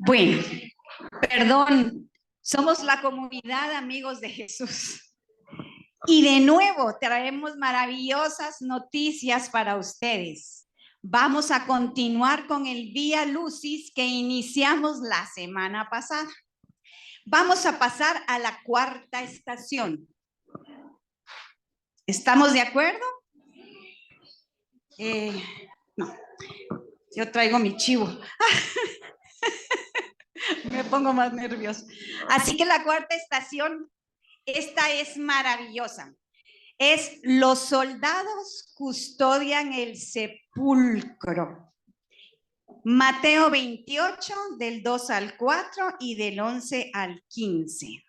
Bueno, perdón, somos la comunidad Amigos de Jesús. Y de nuevo traemos maravillosas noticias para ustedes. Vamos a continuar con el Vía Lucis que iniciamos la semana pasada. Vamos a pasar a la cuarta estación. ¿Estamos de acuerdo? No, yo traigo mi chivo. Me pongo más nerviosa. Así que la cuarta estación, esta es maravillosa. Es los soldados custodian el sepulcro. Mateo 28, del 2 al 4 y del 11 al 15.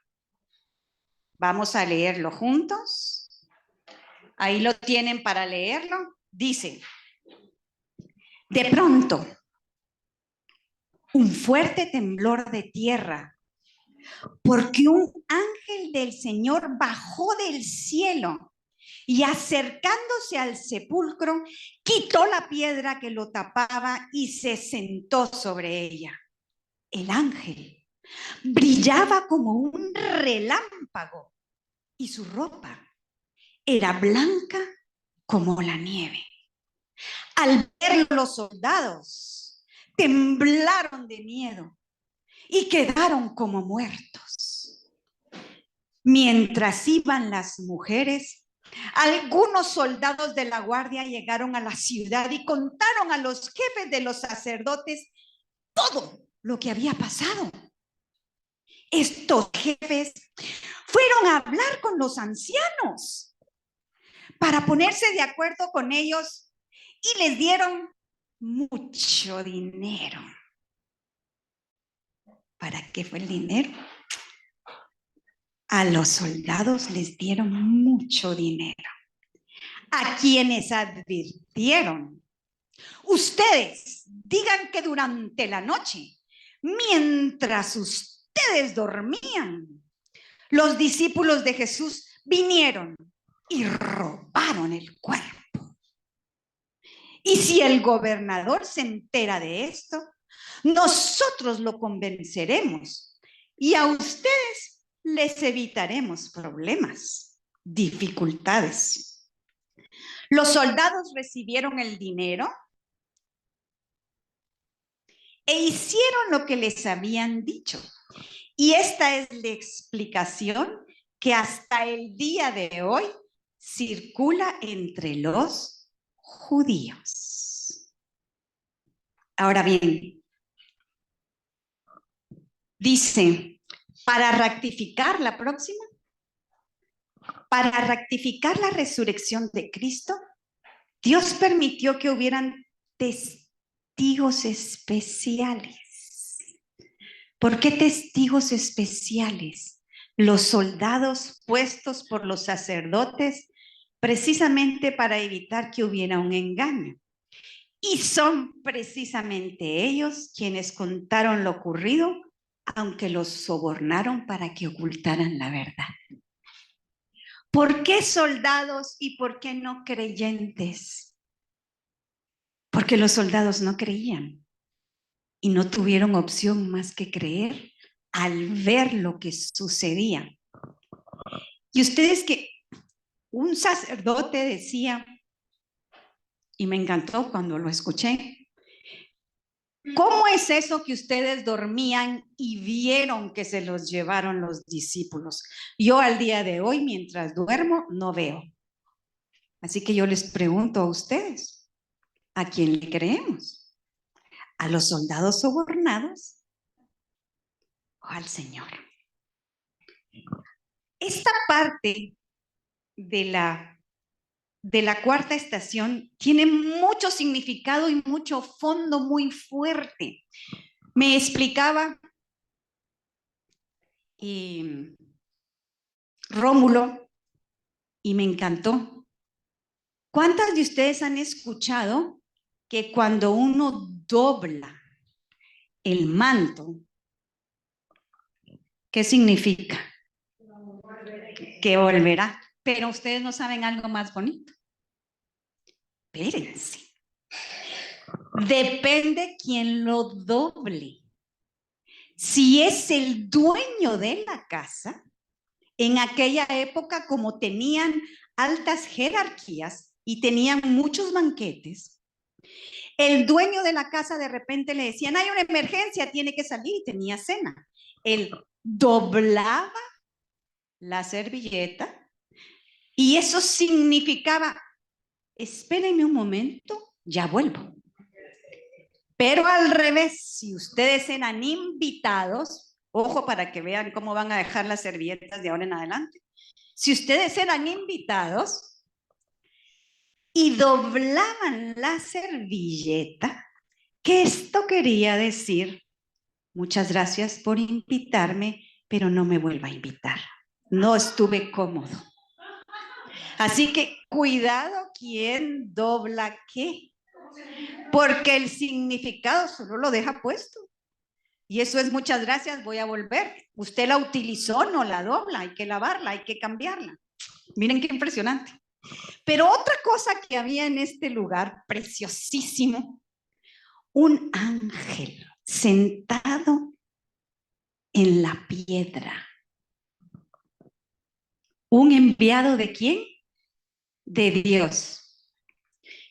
Vamos a leerlo juntos. Ahí lo tienen para leerlo. Dice: de pronto, un fuerte temblor de tierra, porque un ángel del Señor bajó del cielo y acercándose al sepulcro, quitó la piedra que lo tapaba y se sentó sobre ella. El ángel brillaba como un relámpago y su ropa era blanca como la nieve. Al verlo, los soldados temblaron de miedo y quedaron como muertos. Mientras iban las mujeres, algunos soldados de la guardia llegaron a la ciudad y contaron a los jefes de los sacerdotes todo lo que había pasado. Estos jefes fueron a hablar con los ancianos para ponerse de acuerdo con ellos y les dieron mucho dinero. ¿Para qué fue el dinero? A los soldados les dieron mucho dinero. A quienes advirtieron: ustedes digan que durante la noche, mientras ustedes dormían, los discípulos de Jesús vinieron y robaron el cuerpo. Y si el gobernador se entera de esto, nosotros lo convenceremos y a ustedes les evitaremos problemas, dificultades. Los soldados recibieron el dinero e hicieron lo que les habían dicho. Y esta es la explicación que hasta el día de hoy circula entre los judíos. Ahora bien, dice, para rectificar la próxima, para rectificar la resurrección de Cristo, Dios permitió que hubieran testigos especiales. ¿Por qué testigos especiales? Los soldados puestos por los sacerdotes precisamente para evitar que hubiera un engaño. Y son precisamente ellos quienes contaron lo ocurrido, aunque los sobornaron para que ocultaran la verdad. ¿Por qué soldados y por qué no creyentes? Porque los soldados no creían y no tuvieron opción más que creer al ver lo que sucedía. Y ustedes, que un sacerdote decía, y me encantó cuando lo escuché: ¿cómo es eso que ustedes dormían y vieron que se los llevaron los discípulos? Yo al día de hoy, mientras duermo, no veo. Así que yo les pregunto a ustedes, ¿a quién le creemos? ¿A los soldados sobornados o al Señor? Esta parte de la cuarta estación tiene mucho significado y mucho fondo muy fuerte. Me explicaba Rómulo y me encantó. ¿Cuántas de ustedes han escuchado que cuando uno dobla el manto, qué significa? Que volverá. Pero ustedes no saben algo más bonito. Espérense. Depende quién lo doble. Si es el dueño de la casa, en aquella época, como tenían altas jerarquías y tenían muchos banquetes, el dueño de la casa de repente le decían, hay una emergencia, tiene que salir, y tenía cena. Él doblaba la servilleta y eso significaba, espérenme un momento, ya vuelvo. Pero al revés, si ustedes eran invitados, ojo para que vean cómo van a dejar las servilletas de ahora en adelante. Si ustedes eran invitados y doblaban la servilleta, que esto quería decir, muchas gracias por invitarme, pero no me vuelva a invitar. No estuve cómodo. Así que cuidado quién dobla qué, porque el significado solo lo deja puesto. Y eso es muchas gracias, voy a volver. Usted la utilizó, no la dobla, hay que lavarla, hay que cambiarla. Miren qué impresionante. Pero otra cosa que había en este lugar, preciosísimo, un ángel sentado en la piedra. ¿Un enviado de quién? De Dios.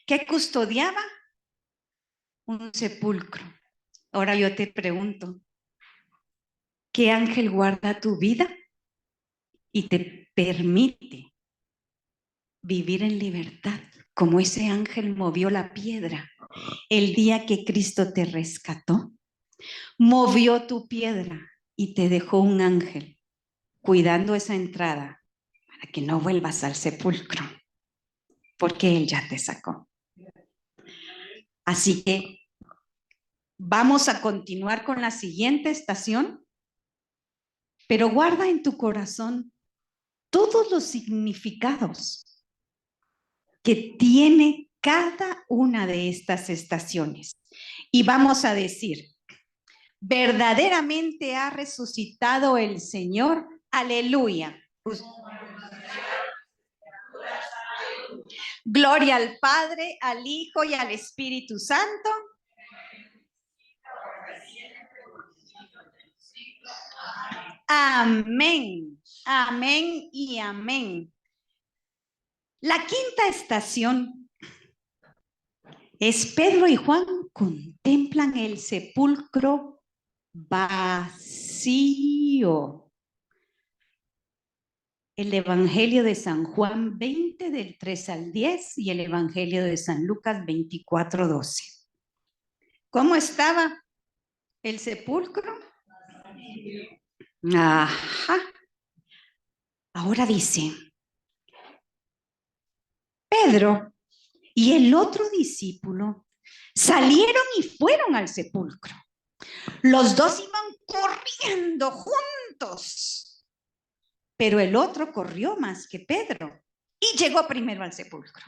¿Qué custodiaba? Un sepulcro. Ahora yo te pregunto, ¿qué ángel guarda tu vida y te permite vivir en libertad? Como ese ángel movió la piedra el día que Cristo te rescató, movió tu piedra y te dejó un ángel cuidando esa entrada para que no vuelvas al sepulcro, porque Él ya te sacó. Así que vamos a continuar con la siguiente estación, pero guarda en tu corazón todos los significados que tiene cada una de estas estaciones. Y vamos a decir, verdaderamente ha resucitado el Señor. Aleluya. Gloria al Padre, al Hijo y al Espíritu Santo. Amén, amén y amén. La quinta estación es Pedro y Juan contemplan el sepulcro vacío. El Evangelio de San Juan 20 del 3 al 10 y el Evangelio de San Lucas 24, 12. ¿Cómo estaba el sepulcro? Ajá. Ahora dice, Pedro y el otro discípulo salieron y fueron al sepulcro. Los dos iban corriendo juntos, pero el otro corrió más que Pedro y llegó primero al sepulcro.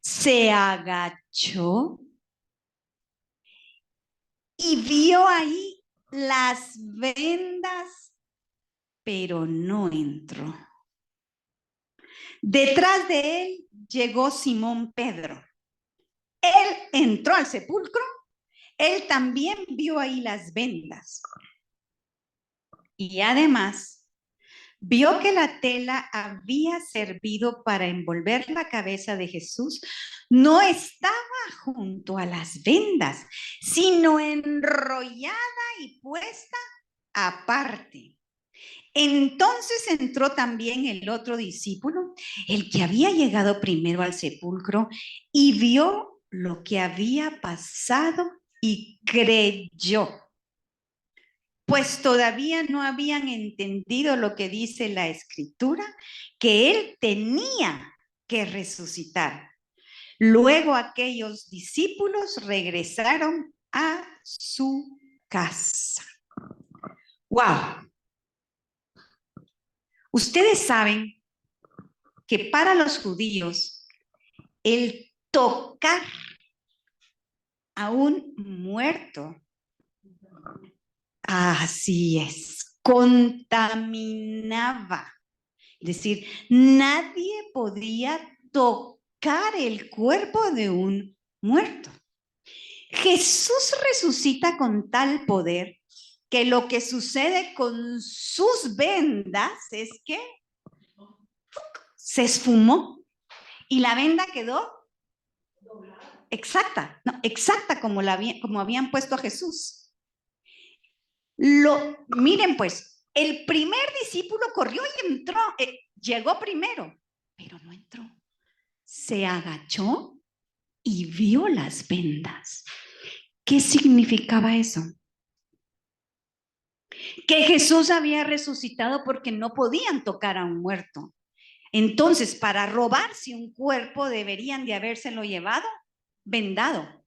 Se agachó y vio ahí las vendas, pero no entró. Detrás de él llegó Simón Pedro. Él entró al sepulcro, él también vio ahí las vendas. Y además, vio que la tela había servido para envolver la cabeza de Jesús. No estaba junto a las vendas, sino enrollada y puesta aparte. Entonces entró también el otro discípulo, el que había llegado primero al sepulcro, y vio lo que había pasado y creyó, pues todavía no habían entendido lo que dice la Escritura, que él tenía que resucitar. Luego aquellos discípulos regresaron a su casa. ¡Wow! Ustedes saben que para los judíos el tocar a un muerto, así es, contaminaba. Es decir, nadie podía tocar el cuerpo de un muerto. Jesús resucita con tal poder que lo que sucede con sus vendas es que se esfumó y la venda quedó exacta, no, exacta como habían puesto a Jesús. Miren pues, el primer discípulo corrió y entró, llegó primero, pero no entró. Se agachó y vio las vendas. ¿Qué significaba eso? Que Jesús había resucitado porque no podían tocar a un muerto. Entonces, para robarse un cuerpo deberían de habérselo llevado vendado.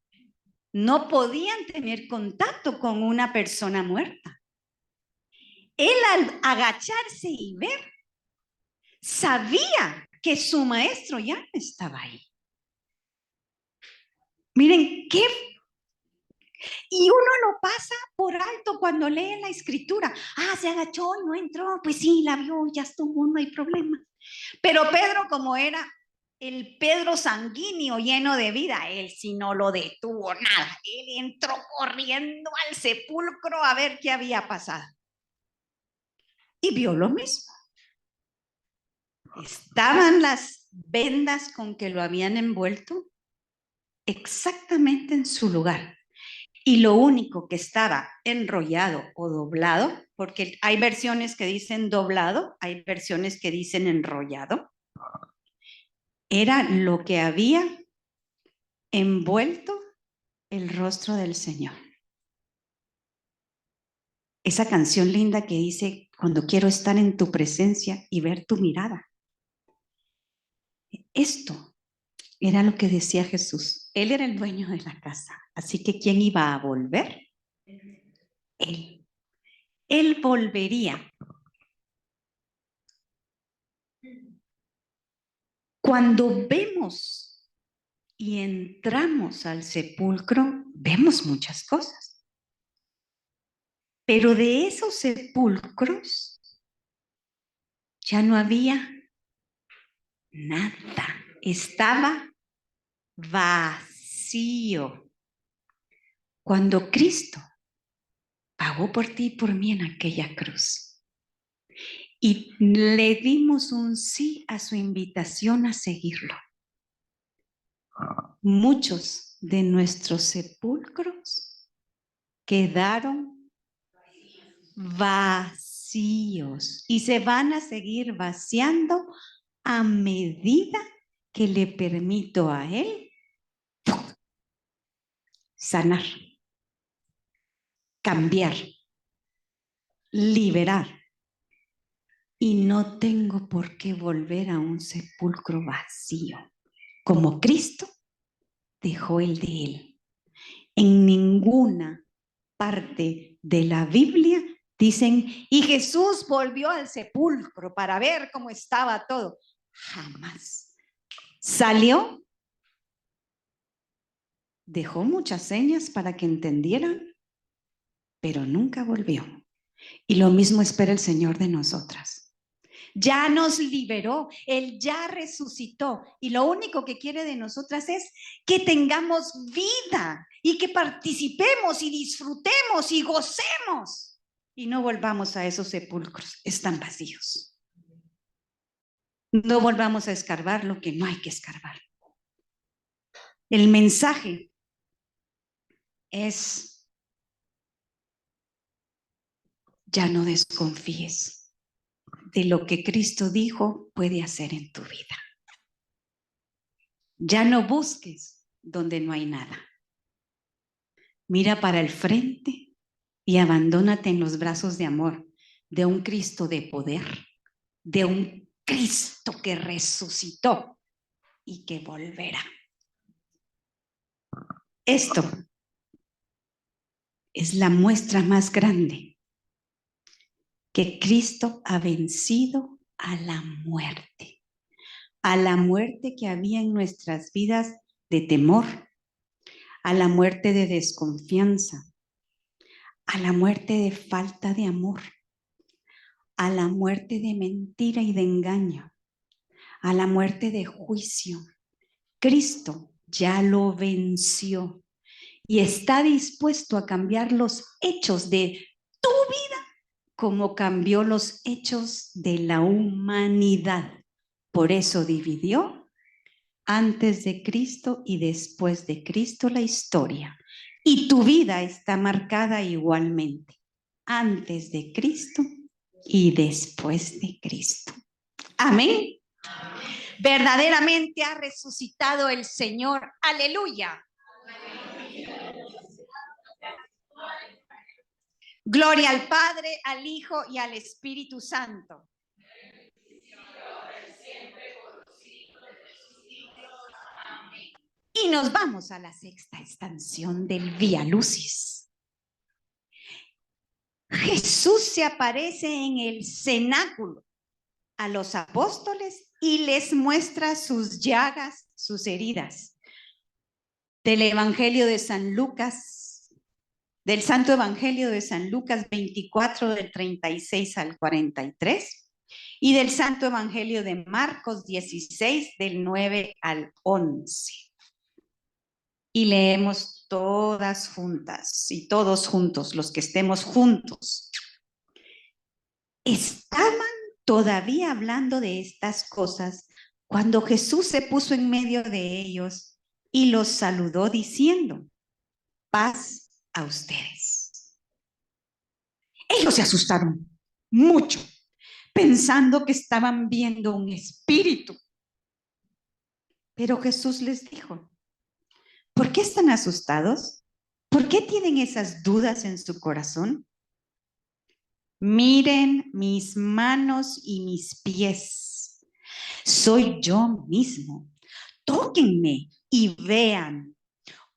No podían tener contacto con una persona muerta. Él, al agacharse y ver, sabía que su maestro ya no estaba ahí. Miren, qué. Y uno lo pasa por alto cuando lee la escritura. Se agachó y no entró. Pues sí, la vio, ya estuvo, no hay problema. Pero Pedro, como era el Pedro sanguíneo lleno de vida, él sí no lo detuvo nada. Él entró corriendo al sepulcro a ver qué había pasado. Y vio lo mismo. Estaban las vendas con que lo habían envuelto exactamente en su lugar. Y lo único que estaba enrollado o doblado, porque hay versiones que dicen doblado, hay versiones que dicen enrollado, era lo que había envuelto el rostro del Señor. Esa canción linda que dice, cuando quiero estar en tu presencia y ver tu mirada. Esto era lo que decía Jesús. Él era el dueño de la casa. Así que ¿quién iba a volver? Él. Él volvería. Cuando vemos y entramos al sepulcro, vemos muchas cosas. Pero de esos sepulcros ya no había nada. Estaba vacío. Cuando Cristo pagó por ti y por mí en aquella cruz y le dimos un sí a su invitación a seguirlo, muchos de nuestros sepulcros quedaron vacíos y se van a seguir vaciando a medida que le permito a Él sanar, cambiar, liberar. Y no tengo por qué volver a un sepulcro vacío, como Cristo dejó el de Él. En ninguna parte de la Biblia dicen, y Jesús volvió al sepulcro para ver cómo estaba todo. Jamás. Salió, dejó muchas señas para que entendieran, pero nunca volvió. Y lo mismo espera el Señor de nosotras. Ya nos liberó, Él ya resucitó y lo único que quiere de nosotras es que tengamos vida y que participemos y disfrutemos y gocemos y no volvamos a esos sepulcros, están vacíos. No volvamos a escarbar lo que no hay que escarbar. El mensaje es: ya no desconfíes de lo que Cristo dijo puede hacer en tu vida. Ya no busques donde no hay nada. Mira para el frente y abandónate en los brazos de amor de un Cristo de poder, de un Cristo que resucitó y que volverá. Esto es la muestra más grande que Cristo ha vencido a la muerte que había en nuestras vidas de temor, a la muerte de desconfianza, a la muerte de falta de amor, a la muerte de mentira y de engaño, a la muerte de juicio. Cristo ya lo venció y está dispuesto a cambiar los hechos de tu vida como cambió los hechos de la humanidad. Por eso dividió antes de Cristo y después de Cristo la historia. Y tu vida está marcada igualmente, antes de Cristo y después de Cristo. Amén. Verdaderamente ha resucitado el Señor. Aleluya. Gloria al Padre, al Hijo y al Espíritu Santo. Y nos vamos a la sexta estación del Vía Lucis. Jesús se aparece en el cenáculo a los apóstoles y les muestra sus llagas, sus heridas. Del Evangelio de San Lucas, del Santo Evangelio de San Lucas 24, del 36 al 43, y del Santo Evangelio de Marcos 16, del 9 al 11. Y leemos todas juntas y todos juntos, los que estemos juntos. Estaban todavía hablando de estas cosas cuando Jesús se puso en medio de ellos y los saludó diciendo: paz a ustedes. Ellos se asustaron mucho, pensando que estaban viendo un espíritu. Pero Jesús les dijo: ¿por qué están asustados? ¿Por qué tienen esas dudas en su corazón? Miren mis manos y mis pies. Soy yo mismo. Tóquenme y vean.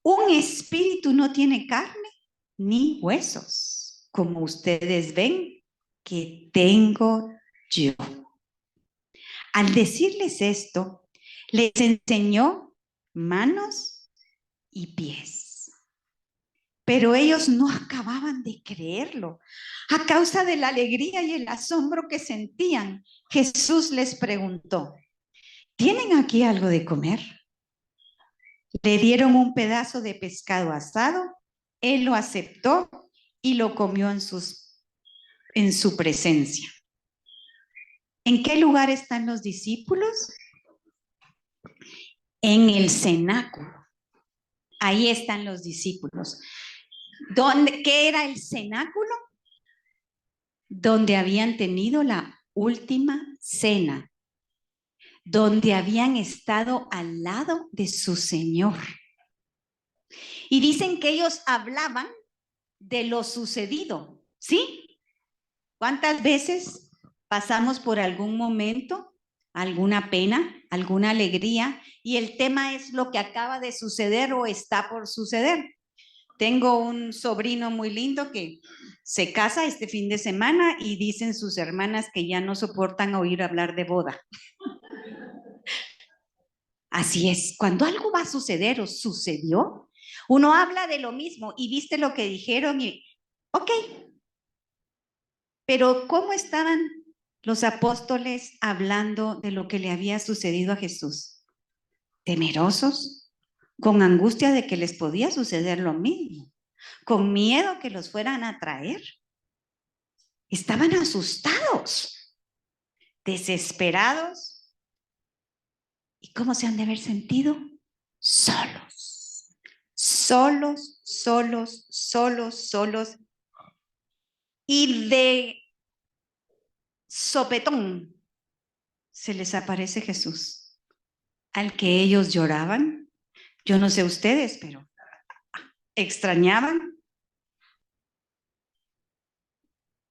Un espíritu no tiene carne ni huesos, como ustedes ven que tengo yo. Al decirles esto, les enseñó manos y pies. Pero ellos no acababan de creerlo. A causa de la alegría y el asombro que sentían, Jesús les preguntó: ¿tienen aquí algo de comer? Le dieron un pedazo de pescado asado, él lo aceptó y lo comió en su presencia. ¿En qué lugar están los discípulos? En el cenáculo. Ahí están los discípulos. ¿Qué era el cenáculo? Donde habían tenido la última cena, donde habían estado al lado de su Señor. Y dicen que ellos hablaban de lo sucedido, ¿sí? ¿Cuántas veces pasamos por algún momento, alguna pena, alguna alegría, y el tema es lo que acaba de suceder o está por suceder? Tengo un sobrino muy lindo que se casa este fin de semana y dicen sus hermanas que ya no soportan oír hablar de boda. Así es, cuando algo va a suceder o sucedió, uno habla de lo mismo y viste lo que dijeron y, ok, pero ¿cómo estaban los apóstoles hablando de lo que le había sucedido a Jesús? Temerosos, con angustia de que les podía suceder lo mismo, con miedo que los fueran a traer. Estaban asustados, desesperados. ¿Y cómo se han de haber sentido? Solos, solos, solos, solos, solos. Y de sopetón se les aparece Jesús, al que ellos lloraban. Yo no sé ustedes, pero extrañaban.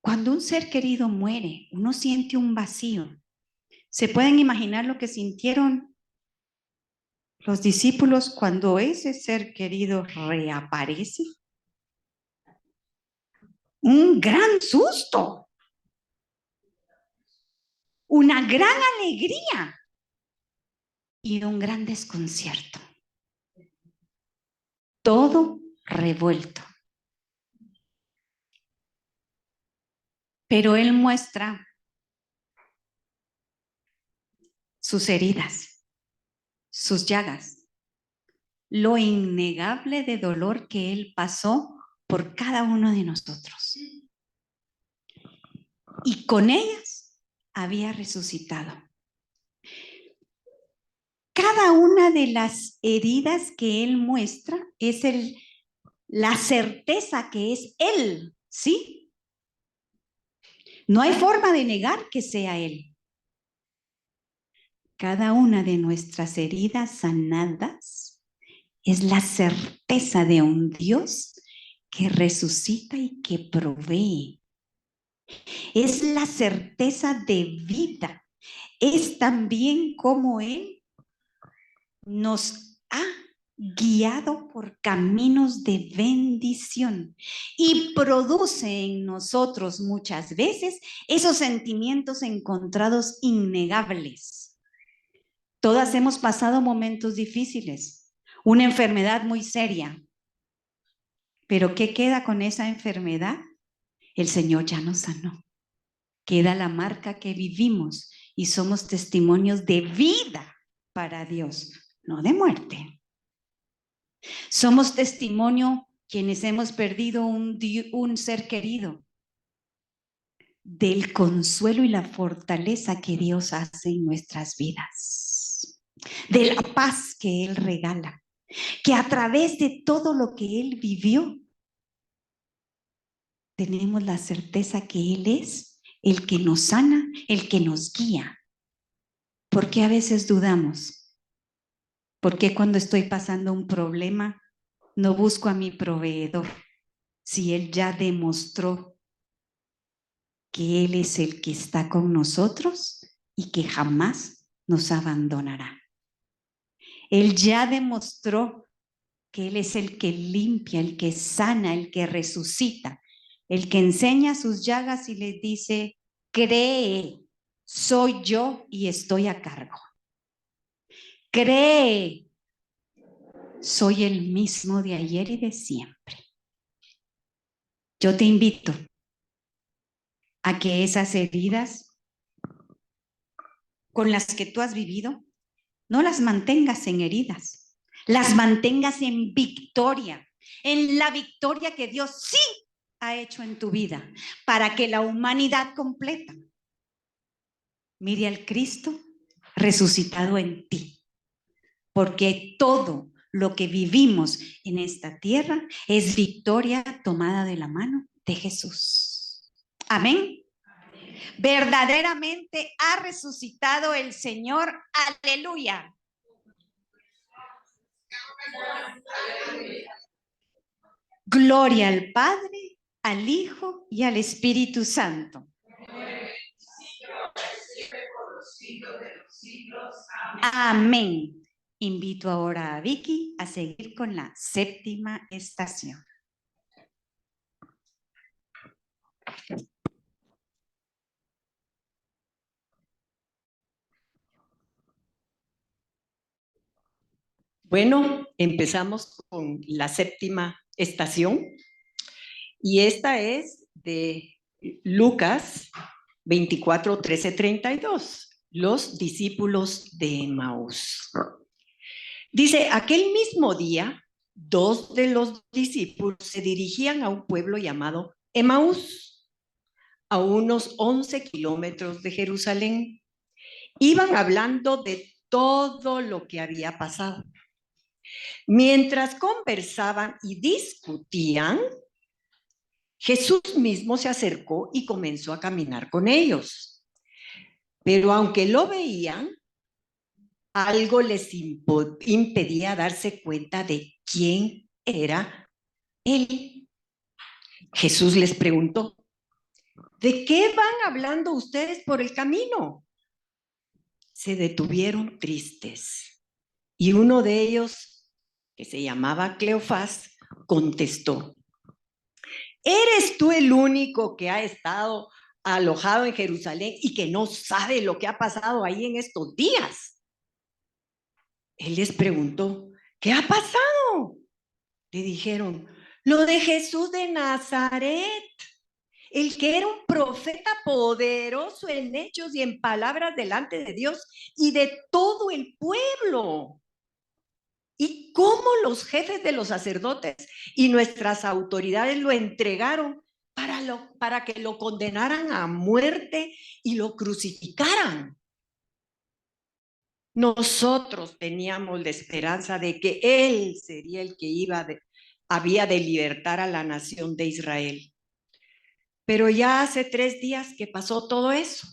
Cuando un ser querido muere, uno siente un vacío. ¿Se pueden imaginar lo que sintieron los discípulos cuando ese ser querido reaparece? Un gran susto, una gran alegría y un gran desconcierto. Todo revuelto. Pero él muestra sus heridas, sus llagas, lo innegable de dolor que Él pasó por cada uno de nosotros. Y con ellas había resucitado. Cada una de las heridas que Él muestra es la certeza que es Él, ¿sí? No hay forma de negar que sea Él. Cada una de nuestras heridas sanadas es la certeza de un Dios que resucita y que provee. Es la certeza de vida. Es también como Él nos ha guiado por caminos de bendición y produce en nosotros muchas veces esos sentimientos encontrados innegables. Todas hemos pasado momentos difíciles, una enfermedad muy seria, pero ¿qué queda con esa enfermedad? El Señor ya nos sanó. Queda la marca que vivimos y somos testimonios de vida para Dios, no de muerte. Somos testimonio quienes hemos perdido un ser querido, del consuelo y la fortaleza que Dios hace en nuestras vidas, de la paz que Él regala, que a través de todo lo que Él vivió, tenemos la certeza que Él es el que nos sana, el que nos guía. ¿Por qué a veces dudamos? ¿Por qué cuando estoy pasando un problema no busco a mi proveedor? Si Él ya demostró que Él es el que está con nosotros y que jamás nos abandonará. Él ya demostró que Él es el que limpia, el que sana, el que resucita, el que enseña sus llagas y les dice, cree, soy yo y estoy a cargo. Cree, soy el mismo de ayer y de siempre. Yo te invito a que esas heridas con las que tú has vivido, no las mantengas en heridas, las mantengas en victoria, en la victoria que Dios sí ha hecho en tu vida, para que la humanidad completa mire al Cristo resucitado en ti, porque todo lo que vivimos en esta tierra es victoria tomada de la mano de Jesús. Amén. Verdaderamente ha resucitado el Señor. Aleluya. Gloria al Padre, al Hijo y al Espíritu Santo. Amén. Invito ahora a Vicky a seguir con la séptima estación. Bueno, empezamos con la séptima estación y esta es de Lucas 24, 13, 32, los discípulos de Emaús. Dice, aquel mismo día, dos de los discípulos se dirigían a un pueblo llamado Emaús, a unos 11 kilómetros de Jerusalén. Iban hablando de todo lo que había pasado. Mientras conversaban y discutían, Jesús mismo se acercó y comenzó a caminar con ellos. Pero aunque lo veían, algo les impedía darse cuenta de quién era él. Jesús les preguntó, ¿de qué van hablando ustedes por el camino? Se detuvieron tristes y uno de ellos, que se llamaba Cleofás, contestó, ¿eres tú el único que ha estado alojado en Jerusalén y que no sabe lo que ha pasado ahí en estos días? Él les preguntó, ¿qué ha pasado? Le dijeron, lo de Jesús de Nazaret, el que era un profeta poderoso en hechos y en palabras delante de Dios y de todo el pueblo. y cómo los jefes de los sacerdotes y nuestras autoridades lo entregaron para que lo condenaran a muerte y lo crucificaran. Nosotros teníamos la esperanza de que Él sería el que había de libertar a la nación de Israel. Pero ya hace 3 días que pasó todo eso.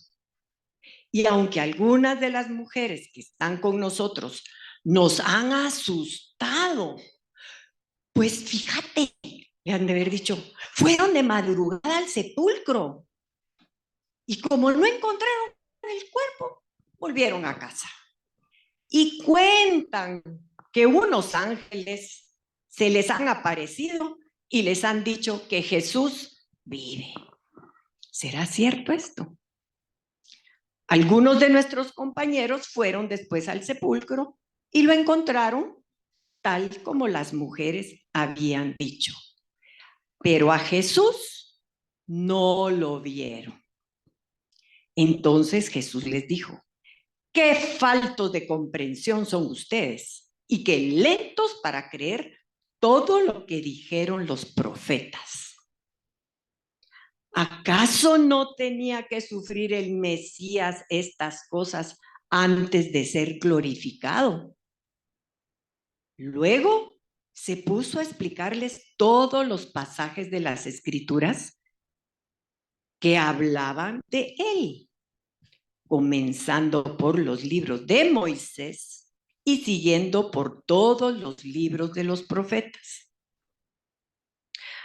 Y aunque algunas de las mujeres que están con nosotros nos han asustado, pues fíjate, le han de haber dicho, fueron de madrugada al sepulcro. Y como no encontraron el cuerpo, volvieron a casa. Y cuentan que unos ángeles se les han aparecido y les han dicho que Jesús vive. ¿Será cierto esto? Algunos de nuestros compañeros fueron después al sepulcro y lo encontraron tal como las mujeres habían dicho. Pero a Jesús no lo vieron. Entonces Jesús les dijo, qué faltos de comprensión son ustedes y qué lentos para creer todo lo que dijeron los profetas. ¿Acaso no tenía que sufrir el Mesías estas cosas antes de ser glorificado? Luego se puso a explicarles todos los pasajes de las Escrituras que hablaban de él, comenzando por los libros de Moisés y siguiendo por todos los libros de los profetas.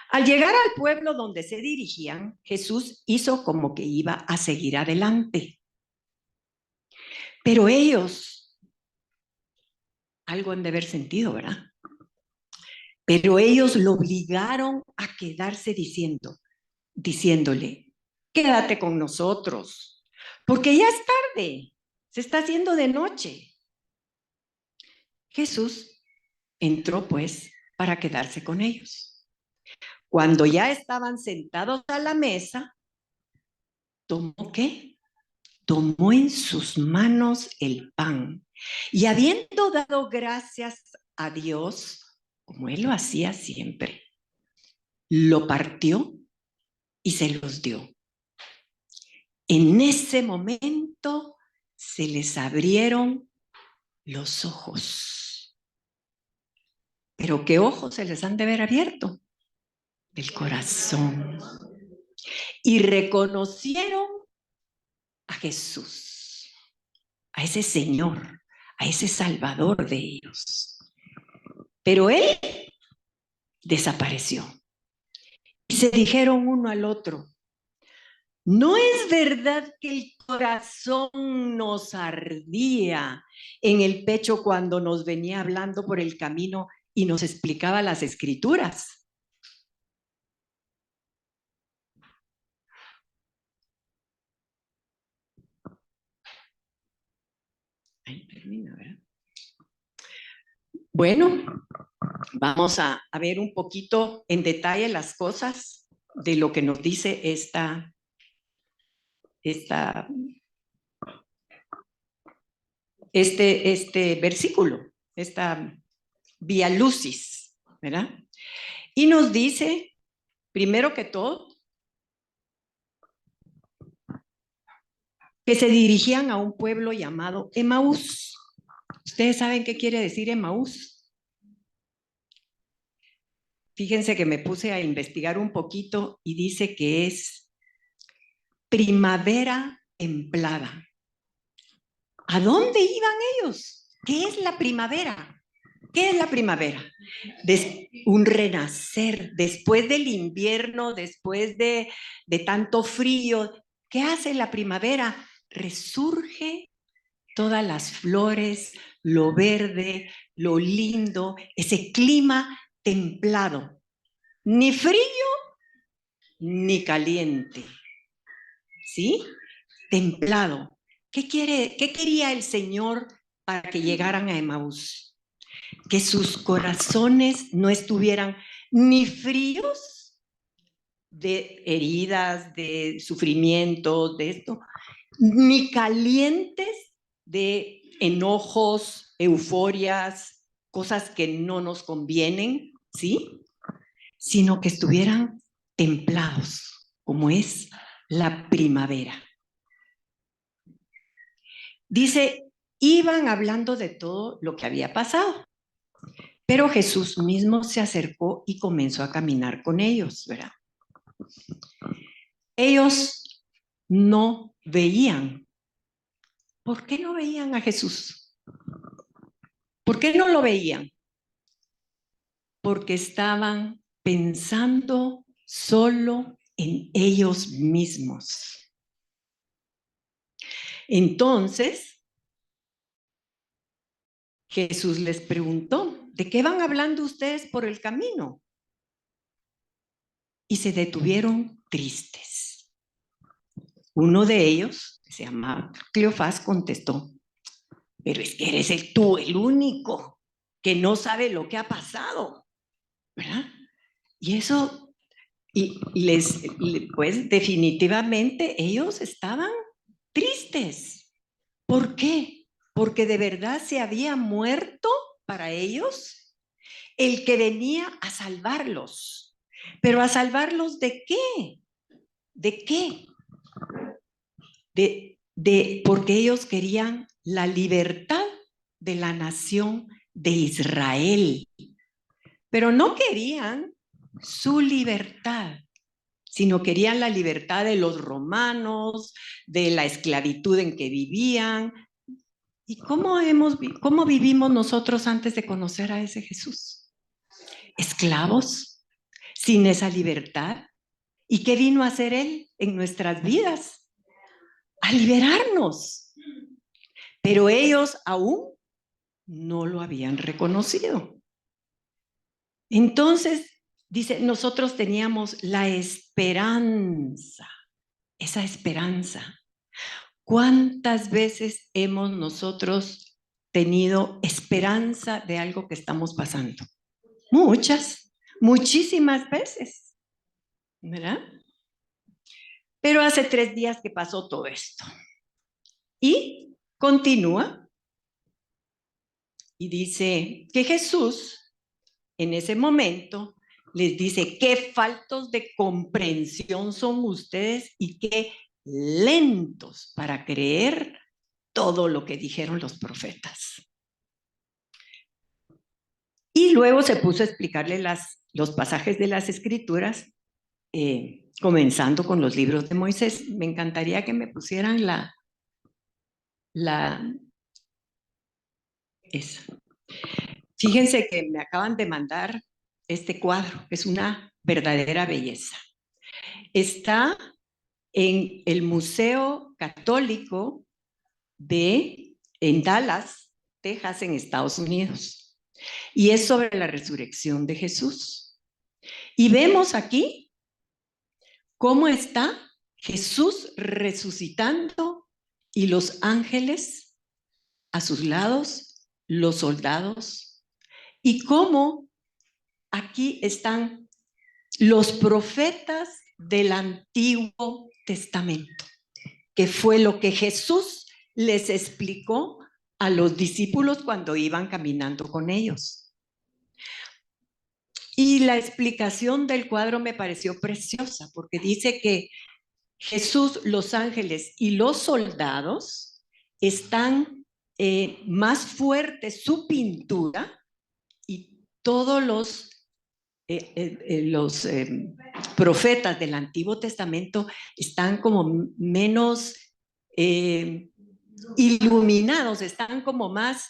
Al llegar al pueblo donde se dirigían, Jesús hizo como que iba a seguir adelante. Pero ellos, algo han de haber sentido, ¿verdad? Pero ellos lo obligaron a quedarse diciéndole, quédate con nosotros, porque ya es tarde, se está haciendo de noche. Jesús entró pues para quedarse con ellos. Cuando ya estaban sentados a la mesa, ¿tomó qué? Tomó en sus manos el pan y habiendo dado gracias a Dios, como él lo hacía siempre, lo partió y se los dio. En ese momento se les abrieron los ojos. ¿Pero qué ojos se les han de haber abierto? Del corazón. Y reconocieron a Jesús, a ese Señor, a ese Salvador de ellos. Pero él desapareció. Y se dijeron uno al otro, ¿no es verdad que el corazón nos ardía en el pecho cuando nos venía hablando por el camino y nos explicaba las Escrituras? Ahí termina, ¿verdad? Bueno, vamos a ver un poquito en detalle las cosas de lo que nos dice este versículo, esta vía lucis, ¿verdad? Y nos dice, primero que todo, que se dirigían a un pueblo llamado Emaús. ¿Ustedes saben qué quiere decir Emaús? Fíjense que me puse a investigar un poquito y dice que es primavera templada. ¿A dónde iban ellos? ¿Qué es la primavera? ¿Qué es la primavera? Un renacer después del invierno, después de tanto frío. ¿Qué hace la primavera? Resurge todas las flores, lo verde, lo lindo, ese clima templado. Ni frío, ni caliente. ¿Sí? Templado. ¿Qué quería el Señor para que llegaran a Emaús? Que sus corazones no estuvieran ni fríos de heridas, de sufrimiento, de esto, ni calientes de enojos, euforias, cosas que no nos convienen, ¿sí? Sino que estuvieran templados, como es la primavera. Dice, iban hablando de todo lo que había pasado, pero Jesús mismo se acercó y comenzó a caminar con ellos, ¿verdad? Ellos no veían. ¿Por qué no veían a Jesús? ¿Por qué no lo veían? Porque estaban pensando solo en ellos mismos. Entonces, Jesús les preguntó, ¿de qué van hablando ustedes por el camino? Y se detuvieron tristes. Uno de ellos, que se llamaba Cleofás, contestó, pero es que eres tú el único que no sabe lo que ha pasado, ¿verdad? Y eso, pues definitivamente ellos estaban tristes. ¿Por qué? Porque de verdad se había muerto para ellos el que venía a salvarlos. ¿Pero a salvarlos de qué? ¿De qué? Porque ellos querían la libertad de la nación de Israel. Pero no querían su libertad, sino querían la libertad de los romanos, de la esclavitud en que vivían. ¿Y cómo vivimos nosotros antes de conocer a ese Jesús? Esclavos, sin esa libertad. ¿Y qué vino a hacer Él en nuestras vidas? A liberarnos. Pero ellos aún no lo habían reconocido. Entonces, dice, nosotros teníamos la esperanza, esa esperanza. ¿Cuántas veces hemos nosotros tenido esperanza de algo que estamos pasando? Muchas, muchísimas veces, ¿verdad? Pero hace 3 días que pasó todo esto. Y continúa y dice que Jesús en ese momento les dice, qué faltos de comprensión son ustedes y qué lentos para creer todo lo que dijeron los profetas. Y luego se puso a explicarle los pasajes de las Escrituras, comenzando con los libros de Moisés. Me encantaría que me pusieran esa. Fíjense que me acaban de mandar este cuadro, que es una verdadera belleza. Está en el Museo Católico en Dallas, Texas, en Estados Unidos. Y es sobre la resurrección de Jesús. Y vemos aquí cómo está Jesús resucitando y los ángeles a sus lados, los soldados, y cómo aquí están los profetas del Antiguo Testamento, que fue lo que Jesús les explicó a los discípulos cuando iban caminando con ellos. Y la explicación del cuadro me pareció preciosa, porque dice que Jesús, los ángeles y los soldados están más fuertes su pintura y todos los profetas del Antiguo Testamento están como menos iluminados, están como más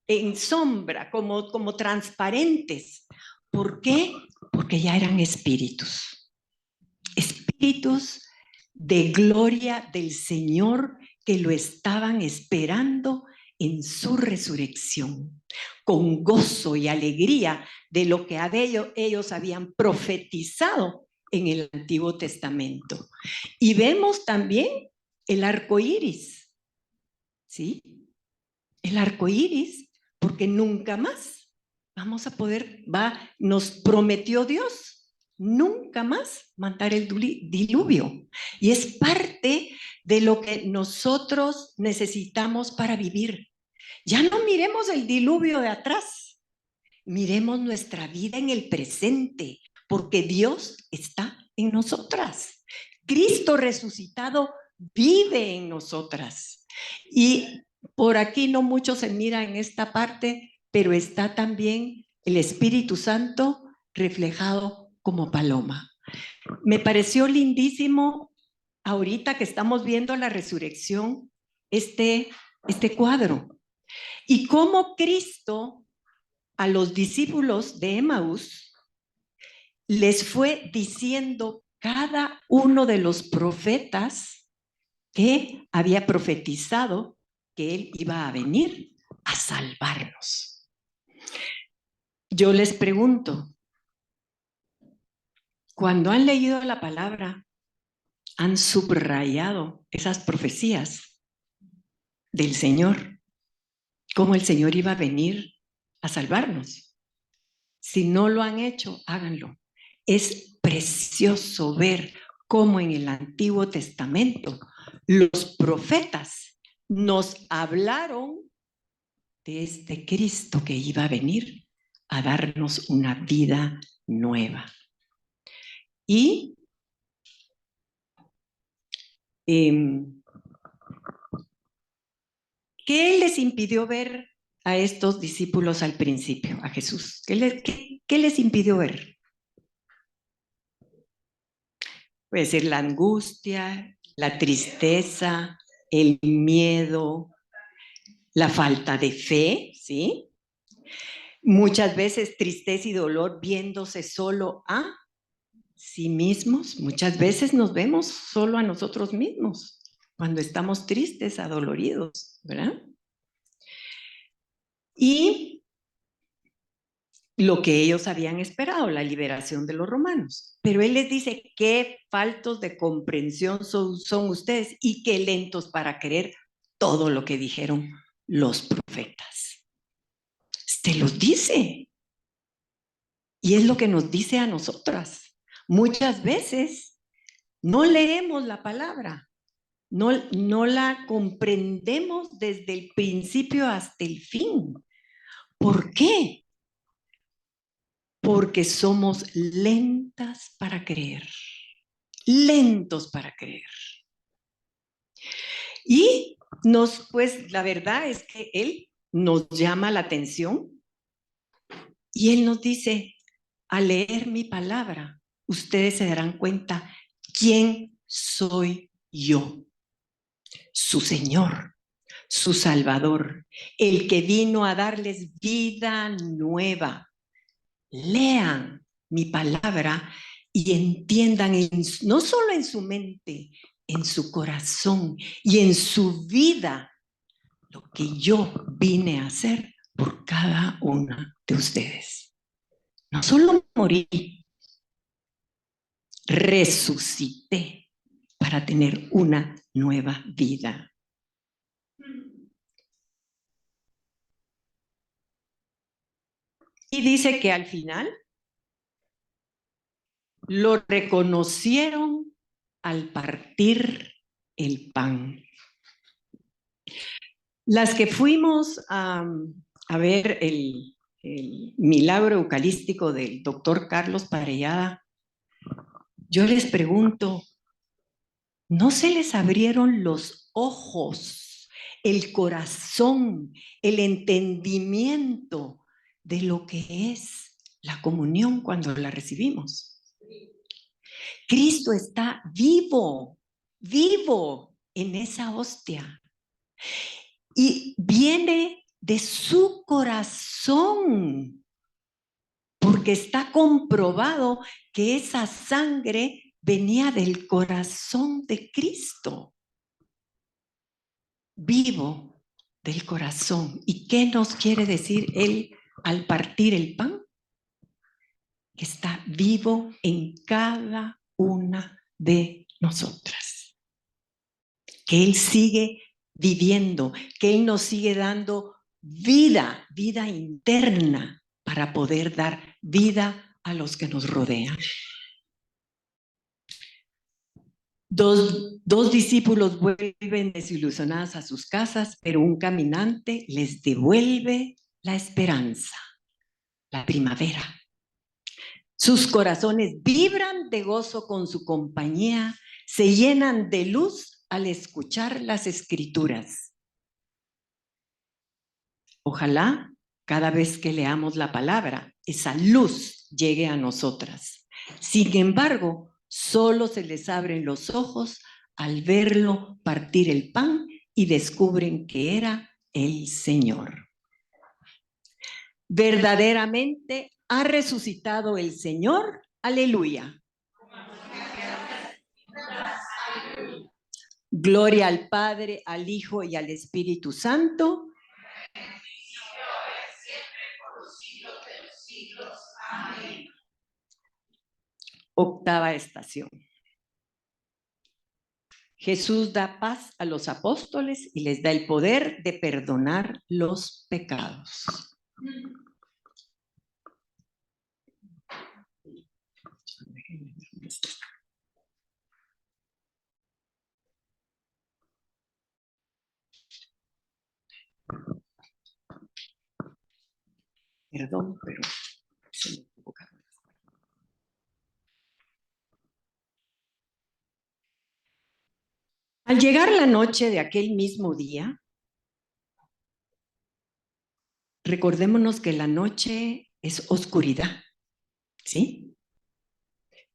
en sombra, como transparentes. ¿Por qué? Porque ya eran espíritus de gloria del Señor que lo estaban esperando en su resurrección, con gozo y alegría de lo que ellos habían profetizado en el Antiguo Testamento. Y vemos también el arco iris, ¿sí? El arco iris, porque nunca más vamos a poder, nos prometió Dios, nunca más mandar el diluvio. Y es parte de lo que nosotros necesitamos para vivir. Ya no miremos el diluvio de atrás, miremos nuestra vida en el presente, porque Dios está en nosotras. Cristo resucitado vive en nosotras. Y por aquí no mucho se mira en esta parte, pero está también el Espíritu Santo reflejado como paloma. Me pareció lindísimo ahorita que estamos viendo la resurrección, este cuadro. Y cómo Cristo a los discípulos de Emaús les fue diciendo cada uno de los profetas que había profetizado que Él iba a venir a salvarnos. Yo les pregunto, cuando han leído la palabra, han subrayado esas profecías del Señor, cómo el Señor iba a venir a salvarnos. Si no lo han hecho, háganlo. Es precioso ver cómo en el Antiguo Testamento los profetas nos hablaron de este Cristo que iba a venir a darnos una vida nueva. Y ¿qué les impidió ver a estos discípulos al principio, a Jesús? ¿Qué les impidió ver? Puede ser la angustia, la tristeza, el miedo, la falta de fe, ¿sí? Muchas veces tristeza y dolor viéndose solo a sí mismos. Muchas veces nos vemos solo a nosotros mismos cuando estamos tristes, adoloridos, ¿verdad? Y lo que ellos habían esperado, la liberación de los romanos. Pero Él les dice, qué faltos de comprensión son ustedes y qué lentos para creer todo lo que dijeron los profetas. Se los dice. Y es lo que nos dice a nosotras. Muchas veces no leemos la palabra, no la comprendemos desde el principio hasta el fin. ¿Por qué? Porque somos lentas para creer, lentos para creer. Y pues la verdad es que Él nos llama la atención y Él nos dice, al leer mi palabra, ustedes se darán cuenta quién soy yo, su Señor, su Salvador, el que vino a darles vida nueva. Lean mi palabra y entiendan no solo en su mente, en su corazón y en su vida lo que yo vine a hacer por cada una de ustedes. No solo morí, resucité para tener una nueva vida. Y dice que al final lo reconocieron al partir el pan. Las que fuimos a ver el milagro eucarístico del doctor Carlos Parellada, yo les pregunto, ¿no se les abrieron los ojos, el corazón, el entendimiento de lo que es la comunión cuando la recibimos? Cristo está vivo, vivo en esa hostia. Y viene de su corazón, porque está comprobado que esa sangre venía del corazón de Cristo, vivo del corazón. ¿Y qué nos quiere decir Él al partir el pan? Que está vivo en cada una de nosotras, que Él sigue viviendo, que Él nos sigue dando vida interna para poder dar vida a los que nos rodean. Dos discípulos vuelven desilusionados a sus casas, pero un caminante les devuelve la esperanza. la primavera. Sus corazones vibran de gozo con su compañía, se llenan de luz al escuchar las escrituras. Ojalá cada vez que leamos la palabra, esa luz llegue a nosotras. Sin embargo, solo se les abren los ojos al verlo partir el pan y descubren que era el Señor. Verdaderamente ha resucitado el Señor. Aleluya. Gloria al Padre, al Hijo y al Espíritu Santo. Amén. Octava estación. Jesús da paz a los apóstoles y les da el poder de perdonar los pecados. Perdón, pero se me equivocaron. Al llegar la noche de aquel mismo día, recordémonos que la noche es oscuridad, ¿sí?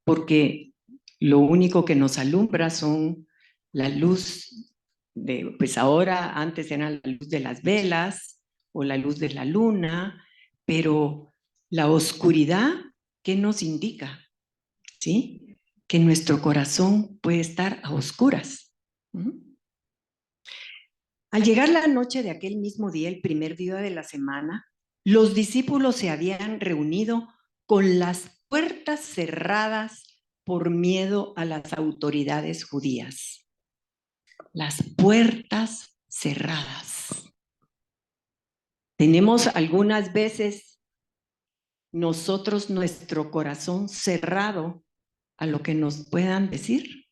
Porque lo único que nos alumbra son la luz de, pues ahora, antes era la luz de las velas o la luz de la luna, pero la oscuridad, ¿qué nos indica? ¿Sí? Que nuestro corazón puede estar a oscuras. Al llegar la noche de aquel mismo día, el primer día de la semana, los discípulos se habían reunido con las puertas cerradas por miedo a las autoridades judías. Las puertas cerradas. Tenemos algunas veces nosotros nuestro corazón cerrado a lo que nos puedan decir.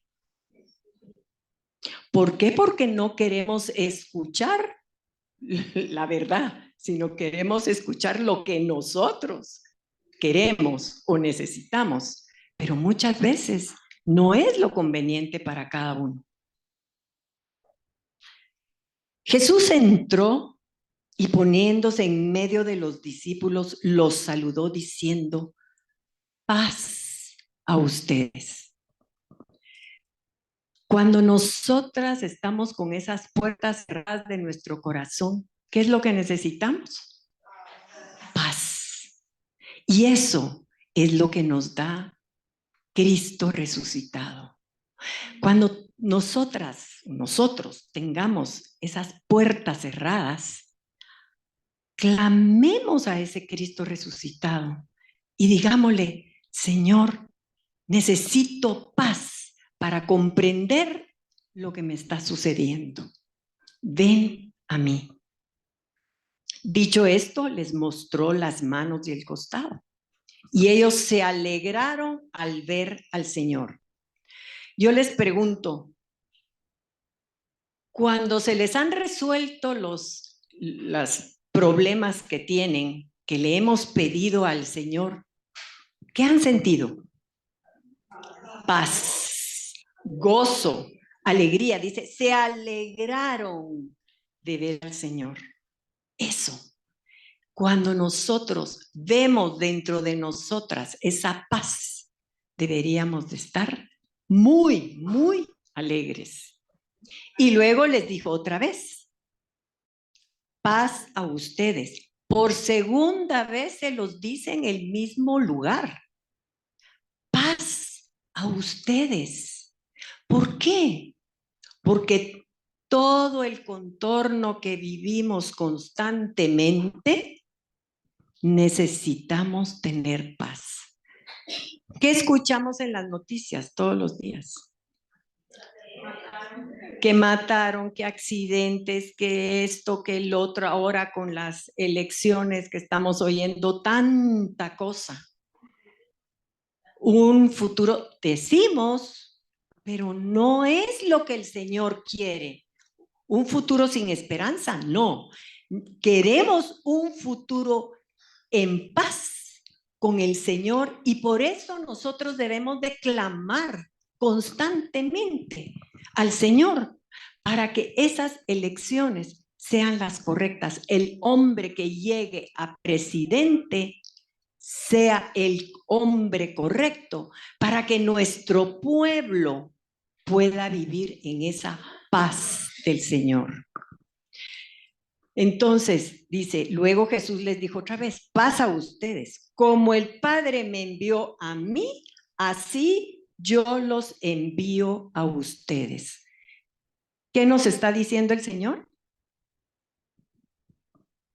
¿Por qué? Porque no queremos escuchar la verdad, sino queremos escuchar lo que nosotros queremos o necesitamos, pero muchas veces no es lo conveniente para cada uno. Jesús entró y poniéndose en medio de los discípulos, los saludó diciendo: paz a ustedes. Cuando nosotras estamos con esas puertas cerradas de nuestro corazón, ¿qué es lo que necesitamos? Paz. Y eso es lo que nos da Cristo resucitado. Cuando nosotros tengamos esas puertas cerradas, clamemos a ese Cristo resucitado y digámosle: Señor, necesito paz para comprender lo que me está sucediendo. Ven a mí. Dicho esto, les mostró las manos y el costado. Y ellos se alegraron al ver al Señor. Yo les pregunto, cuando se les han resuelto los problemas que tienen, que le hemos pedido al Señor, ¿qué han sentido? Paz, gozo, alegría. Dice, se alegraron de ver al Señor. Eso. Cuando nosotros vemos dentro de nosotras esa paz, deberíamos de estar muy, muy alegres. Y luego les dijo otra vez: paz a ustedes. Por segunda vez se los dice en el mismo lugar. Paz a ustedes. ¿Por qué? Porque todo el contorno que vivimos constantemente, necesitamos tener paz. ¿Qué escuchamos en las noticias todos los días? Que mataron, que accidentes, que esto, que el otro, ahora con las elecciones que estamos oyendo, tanta cosa. Un futuro, decimos, pero no es lo que el Señor quiere. Un futuro sin esperanza, no. Queremos un futuro en paz, con el Señor, y por eso nosotros debemos de clamar constantemente al Señor para que esas elecciones sean las correctas. El hombre que llegue a presidente sea el hombre correcto para que nuestro pueblo pueda vivir en esa paz del Señor. Entonces, dice, luego Jesús les dijo otra vez, paz a ustedes, como el Padre me envió a mí, así yo los envío a ustedes. ¿Qué nos está diciendo el Señor?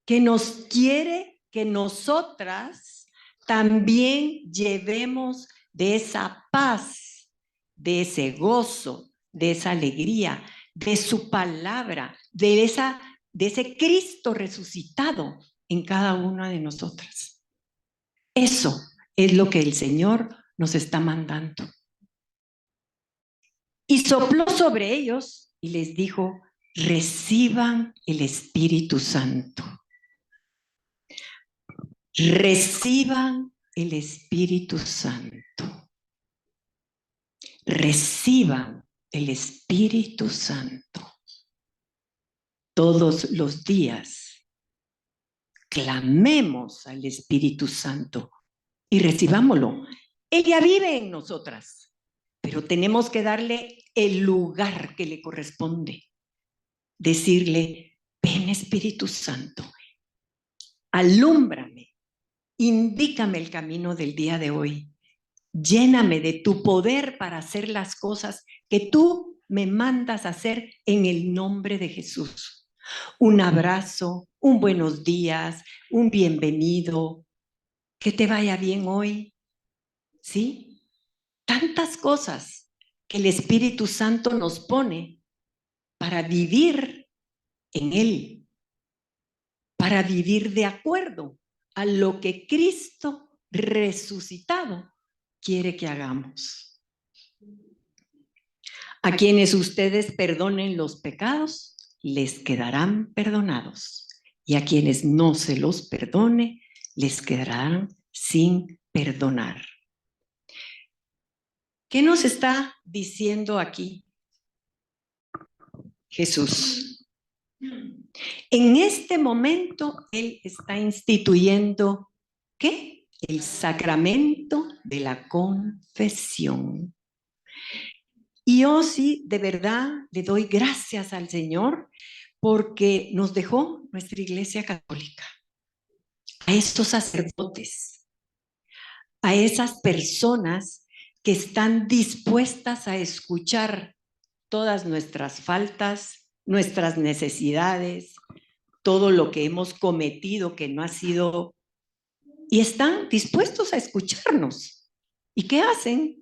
Que nos quiere que nosotras también llevemos de esa paz, de ese gozo, de esa alegría, de su palabra, de ese Cristo resucitado en cada una de nosotras. Eso es lo que el Señor nos está mandando. Y sopló sobre ellos y les dijo, reciban el Espíritu Santo. Reciban el Espíritu Santo. Reciban el Espíritu Santo. Todos los días clamemos al Espíritu Santo y recibámoslo. Ella vive en nosotras, pero tenemos que darle el lugar que le corresponde. Decirle, ven Espíritu Santo, alúmbrame, indícame el camino del día de hoy. Lléname de tu poder para hacer las cosas que tú me mandas hacer en el nombre de Jesús. Un abrazo, un buenos días, un bienvenido, que te vaya bien hoy. ¿Sí? Tantas cosas que el Espíritu Santo nos pone para vivir en Él, para vivir de acuerdo a lo que Cristo resucitado quiere que hagamos. A quienes ustedes perdonen los pecados, les quedarán perdonados. Y a quienes no se los perdone, les quedarán sin perdonar. ¿Qué nos está diciendo aquí Jesús? En este momento, Él está instituyendo, ¿qué? El sacramento de la confesión. Y yo sí, de verdad, le doy gracias al Señor porque nos dejó nuestra Iglesia Católica, a estos sacerdotes, a esas personas que están dispuestas a escuchar todas nuestras faltas, nuestras necesidades, todo lo que hemos cometido que no ha sido, y están dispuestos a escucharnos. ¿Y qué hacen?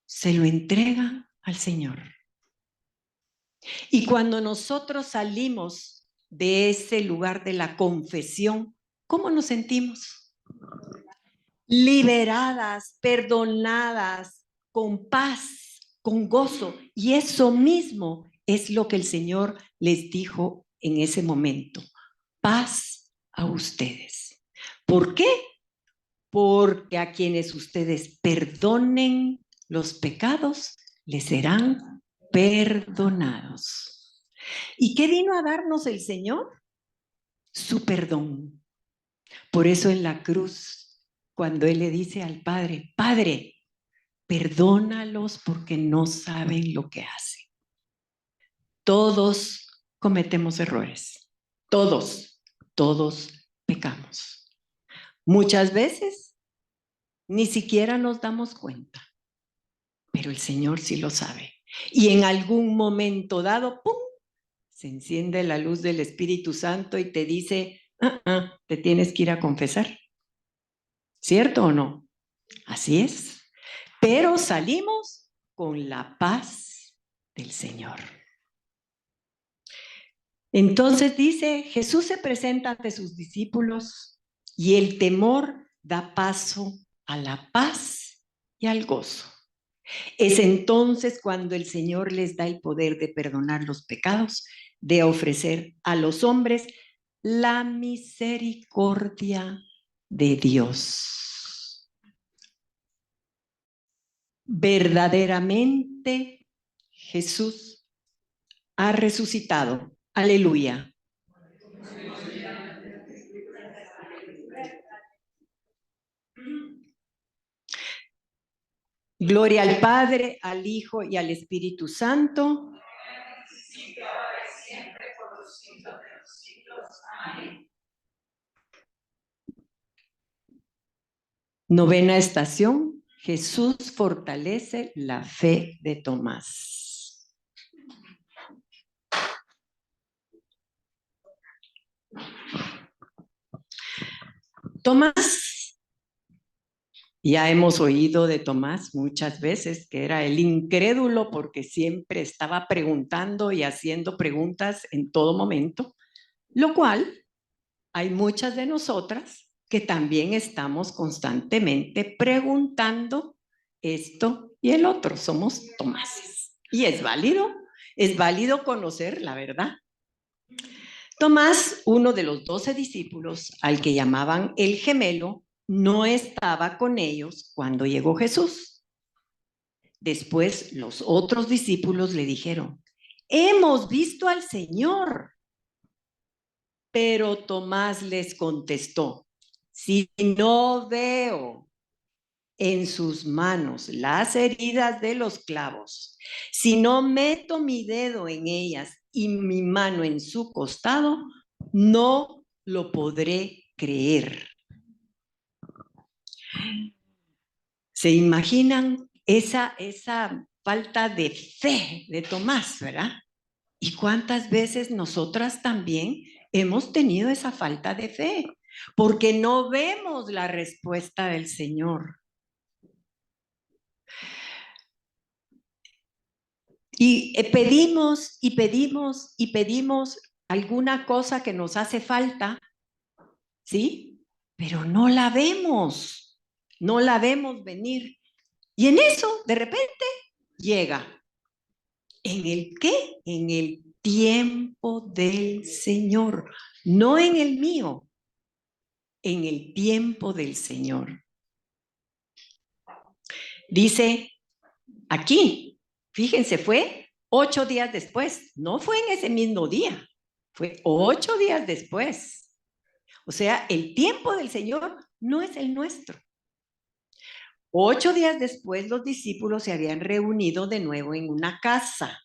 Se lo entregan al Señor. Y cuando nosotros salimos de ese lugar de la confesión, ¿cómo nos sentimos? Liberadas, perdonadas, con paz, con gozo. Y eso mismo es lo que el Señor les dijo en ese momento. Paz a ustedes. ¿Por qué? Porque a quienes ustedes perdonen los pecados, les serán perdonados. ¿Y qué vino a darnos el Señor? Su perdón. Por eso en la cruz, cuando Él le dice al Padre, Padre, perdónalos porque no saben lo que hacen. Todos cometemos errores. Todos pecamos. Muchas veces ni siquiera nos damos cuenta, pero el Señor sí lo sabe. Y en algún momento dado, ¡pum!, se enciende la luz del Espíritu Santo y te dice, te tienes que ir a confesar. ¿Cierto o no? Así es. Pero salimos con la paz del Señor. Entonces dice, Jesús se presenta ante sus discípulos y el temor da paso a la paz y al gozo. Es entonces cuando el Señor les da el poder de perdonar los pecados, de ofrecer a los hombres la misericordia de Dios. Verdaderamente Jesús ha resucitado. Aleluya. Gloria al Padre, al Hijo y al Espíritu Santo. Novena estación. Jesús fortalece la fe de Tomás. Tomás, ya hemos oído de Tomás muchas veces que era el incrédulo porque siempre estaba preguntando y haciendo preguntas en todo momento, lo cual hay muchas de nosotras que también estamos constantemente preguntando esto y el otro. Somos Tomáses. Y es válido conocer la verdad. Tomás, uno de los 12 discípulos, al que llamaban el gemelo, no estaba con ellos cuando llegó Jesús. Después los otros discípulos le dijeron: hemos visto al Señor. Pero Tomás les contestó: si no veo en sus manos las heridas de los clavos, si no meto mi dedo en ellas y mi mano en su costado, no lo podré creer. ¿Se imaginan esa falta de fe de Tomás, verdad? ¿Y cuántas veces nosotras también hemos tenido esa falta de fe? Porque no vemos la respuesta del Señor. Y pedimos y pedimos y pedimos alguna cosa que nos hace falta, ¿sí? Pero no la vemos venir. Y en eso, de repente, llega. ¿En el qué? En el tiempo del Señor, no en el mío, en el tiempo del Señor. Dice aquí, fíjense, fue 8 días después, no fue en ese mismo día, fue 8 días después. O sea, el tiempo del Señor no es el nuestro. 8 días después, los discípulos se habían reunido de nuevo en una casa.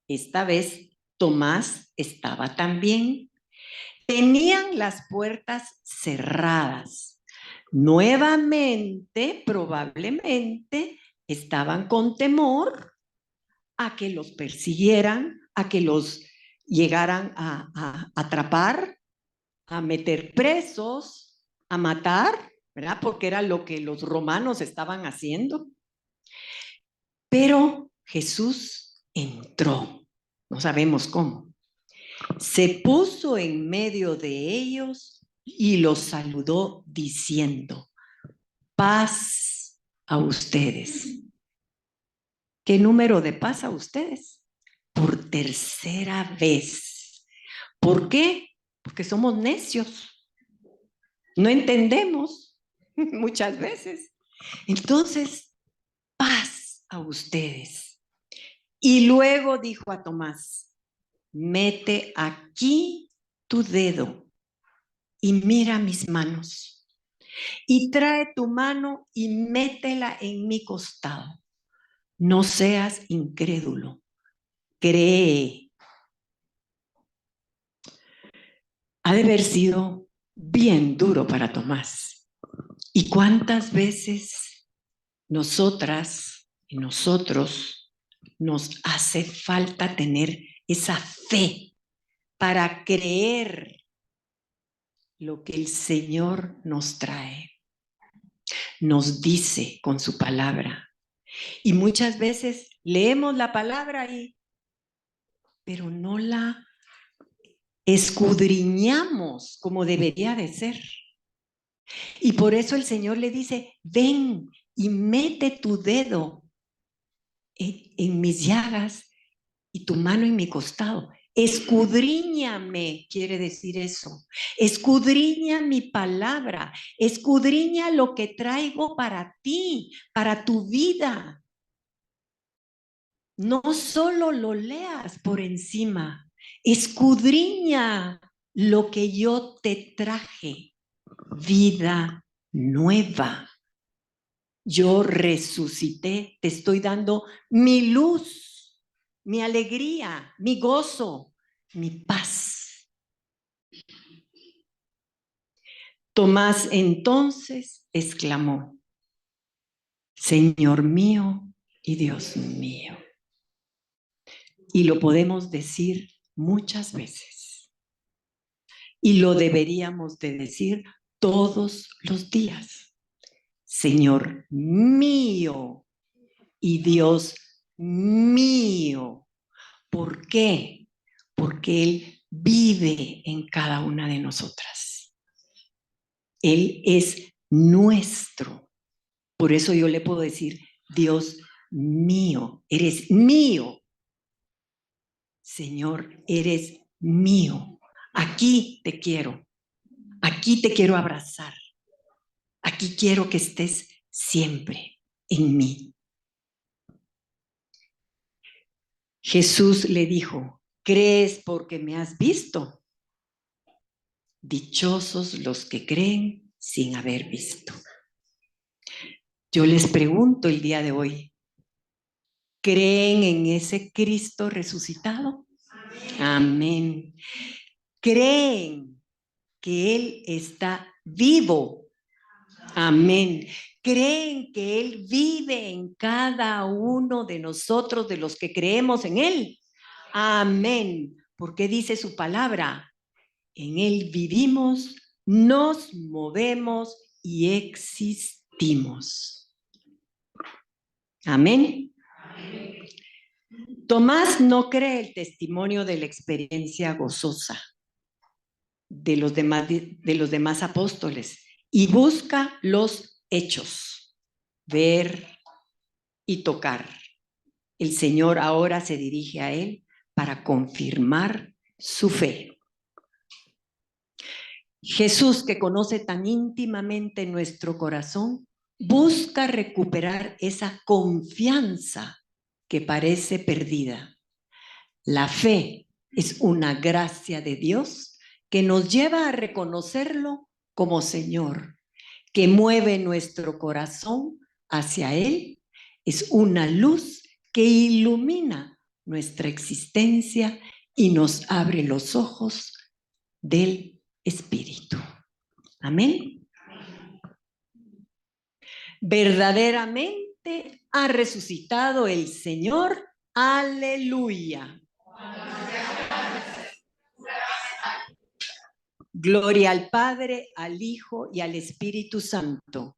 Esta vez Tomás estaba también. Tenían las puertas cerradas. Nuevamente, probablemente, estaban con temor a que los persiguieran, a que los llegaran a atrapar, a meter presos, a matar, ¿verdad? Porque era lo que los romanos estaban haciendo. Pero Jesús entró, no sabemos cómo. Se puso en medio de ellos y los saludó diciendo: paz a ustedes. ¿Qué número de paz a ustedes? Por tercera vez. ¿Por qué? Porque somos necios. No entendemos muchas veces. Entonces, paz a ustedes. Y luego dijo a Tomás: mete aquí tu dedo y mira mis manos. Y trae tu mano y métela en mi costado. No seas incrédulo, cree. Ha de haber sido bien duro para Tomás. ¿Y cuántas veces nosotras y nosotros nos hace falta tener esa fe para creer lo que el Señor nos trae, nos dice con su palabra? Y muchas veces leemos la palabra pero no la escudriñamos como debería de ser. Y por eso el Señor le dice: ven y mete tu dedo en mis llagas y tu mano en mi costado. Escudriñame, quiere decir eso. Escudriña mi palabra. Escudriña lo que traigo para ti, para tu vida. No solo lo leas por encima. Escudriña lo que yo te traje. Vida nueva. Yo resucité, te estoy dando mi luz, mi alegría, mi gozo, mi paz. Tomás entonces exclamó: Señor mío y Dios mío. Y lo podemos decir muchas veces. Y lo deberíamos de decir todos los días. Señor mío y Dios mío. ¿Por qué? Porque Él vive en cada una de nosotras. Él es nuestro. Por eso yo le puedo decir, Dios mío, eres mío. Señor, eres mío. Aquí te quiero. Aquí te quiero abrazar. Aquí quiero que estés siempre en mí. Jesús le dijo: ¿crees porque me has visto? Dichosos los que creen sin haber visto. Yo les pregunto el día de hoy, ¿creen en ese Cristo resucitado? Amén. ¿Creen que Él está vivo? Amén. ¿Creen que Él vive en cada uno de nosotros, de los que creemos en Él? Amén. Porque dice su palabra: en Él vivimos, nos movemos y existimos. Amén. Tomás no cree el testimonio de la experiencia gozosa de los demás apóstoles y busca los hechos, ver y tocar. El Señor ahora se dirige a él para confirmar su fe. Jesús, que conoce tan íntimamente nuestro corazón, busca recuperar esa confianza que parece perdida. La fe es una gracia de Dios que nos lleva a reconocerlo como Señor, que mueve nuestro corazón hacia Él. Es una luz que ilumina nuestra existencia y nos abre los ojos del Espíritu. Amén. Verdaderamente ha resucitado el Señor. Aleluya. Gloria al Padre, al Hijo y al Espíritu Santo.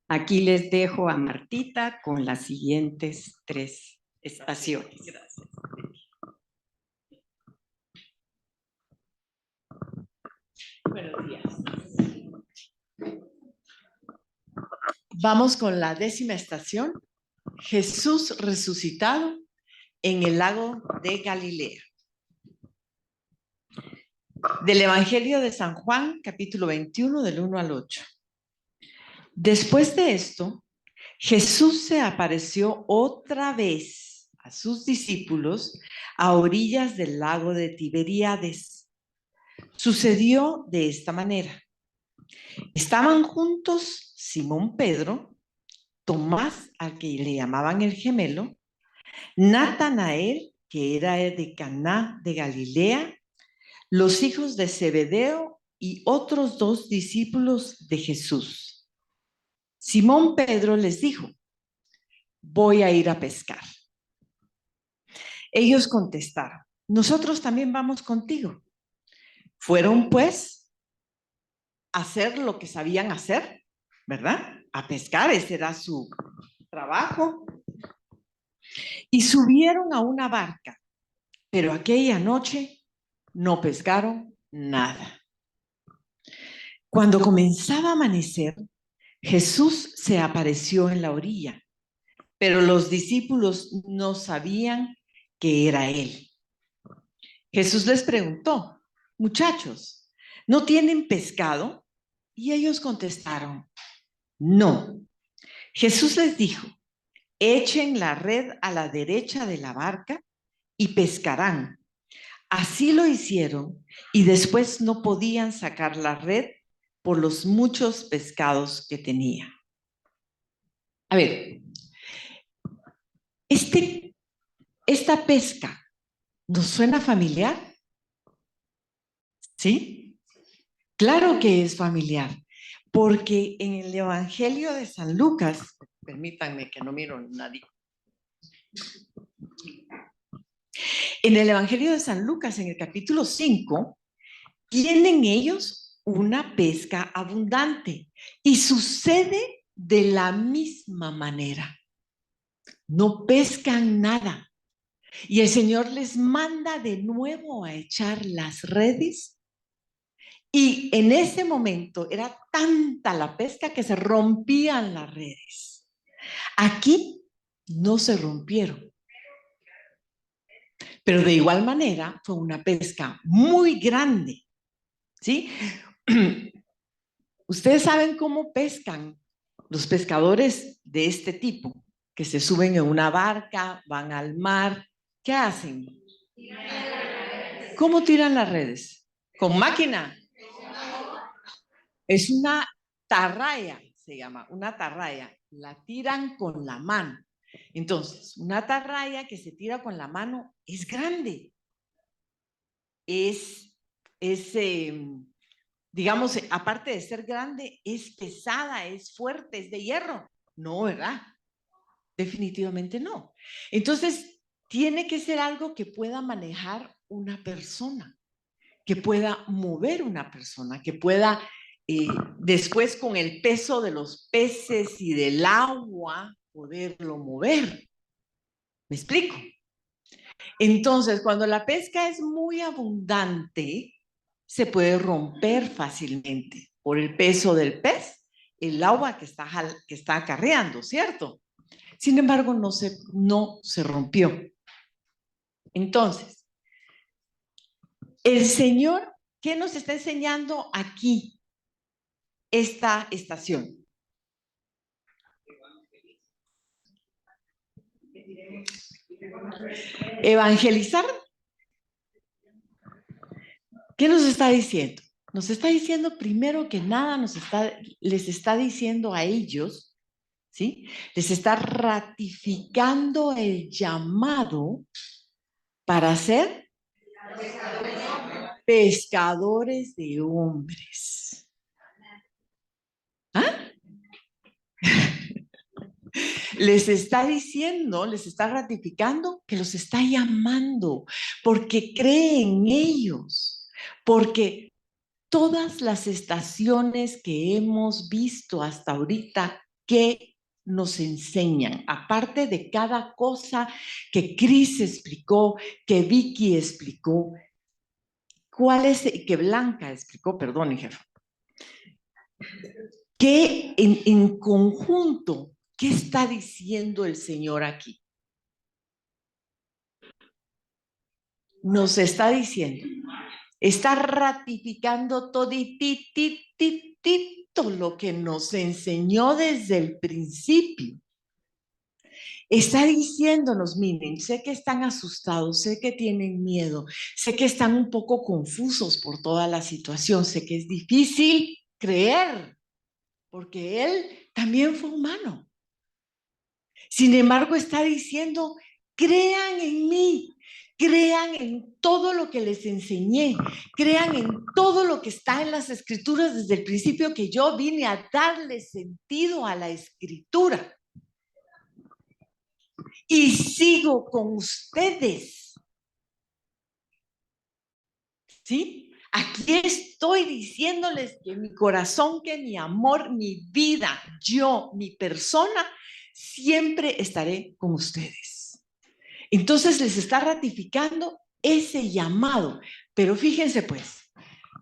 Aquí les dejo a Martita con las siguientes 3 estaciones. Gracias. Buenos días. Vamos con la 10ª estación. Jesús resucitado en el lago de Galilea. Del Evangelio de San Juan, capítulo 21, del 1 al 8. Después de esto, Jesús se apareció otra vez a sus discípulos a orillas del lago de Tiberíades. Sucedió de esta manera. Estaban juntos Simón Pedro, Tomás, al que le llamaban el gemelo, Natanael, que era de Caná de Galilea, los hijos de Zebedeo y otros 2 discípulos de Jesús. Simón Pedro les dijo: voy a ir a pescar. Ellos contestaron: nosotros también vamos contigo. Fueron pues a hacer lo que sabían hacer, ¿verdad? A pescar, ese era su trabajo. Y subieron a una barca, pero aquella noche no pescaron nada. Cuando comenzaba a amanecer, Jesús se apareció en la orilla pero los discípulos no sabían que era él. Jesús les preguntó: muchachos, ¿no tienen pescado? Y ellos contestaron: no. Jesús les dijo: echen la red a la derecha de la barca y pescarán. Así lo hicieron y después no podían sacar la red por los muchos pescados que tenía. A ver, esta pesca, ¿nos suena familiar? ¿Sí? Claro que es familiar, porque en el Evangelio de San Lucas, permítanme que no miro nadie. En el Evangelio de San Lucas, en el capítulo 5, tienen ellos una pesca abundante y sucede de la misma manera. No pescan nada y el Señor les manda de nuevo a echar las redes y en ese momento era tanta la pesca que se rompían las redes. Aquí no se rompieron, pero de igual manera fue una pesca muy grande, ¿sí? Ustedes saben cómo pescan los pescadores de este tipo, que se suben en una barca, van al mar. ¿Qué hacen? ¿Cómo tiran las redes? ¿Con máquina? Es una tarraya, se llama, una tarraya. La tiran con la mano. Entonces, una tarraya que se tira con la mano es grande. Digamos, aparte de ser grande, es pesada, es fuerte, es de hierro. No, ¿verdad? Definitivamente no. Entonces, tiene que ser algo que pueda manejar una persona, que pueda mover una persona, que pueda después con el peso de los peces y del agua poderlo mover. ¿Me explico? Entonces, cuando la pesca es muy abundante, se puede romper fácilmente por el peso del pez, el agua que está acarreando, ¿cierto? Sin embargo, no se rompió. Entonces, el Señor, ¿qué nos está enseñando aquí esta estación? Evangelizar. ¿Qué nos está diciendo? Nos está diciendo primero que nada, les está diciendo a ellos, ¿sí? Les está ratificando el llamado para ser pescadores de hombres. ¿Ah? Les está diciendo, les está ratificando que los está llamando porque cree en ellos, porque todas las estaciones que hemos visto hasta ahorita, ¿qué nos enseñan? Aparte de cada cosa que Cris explicó, que Vicky explicó, que Blanca explicó, perdón, jefa, que en conjunto, ¿qué está diciendo el Señor aquí? Nos está diciendo, está ratificando toditititito lo que nos enseñó desde el principio. Está diciéndonos, miren, sé que están asustados, sé que tienen miedo, sé que están un poco confusos por toda la situación, sé que es difícil creer, porque él también fue humano. Sin embargo, está diciendo, crean en mí, crean en todo lo que les enseñé, crean en todo lo que está en las escrituras desde el principio, que yo vine a darle sentido a la escritura. Y sigo con ustedes. ¿Sí? Aquí estoy diciéndoles que mi corazón, que mi amor, mi vida, yo, mi persona, siempre estaré con ustedes. Entonces les está ratificando ese llamado. Pero fíjense pues,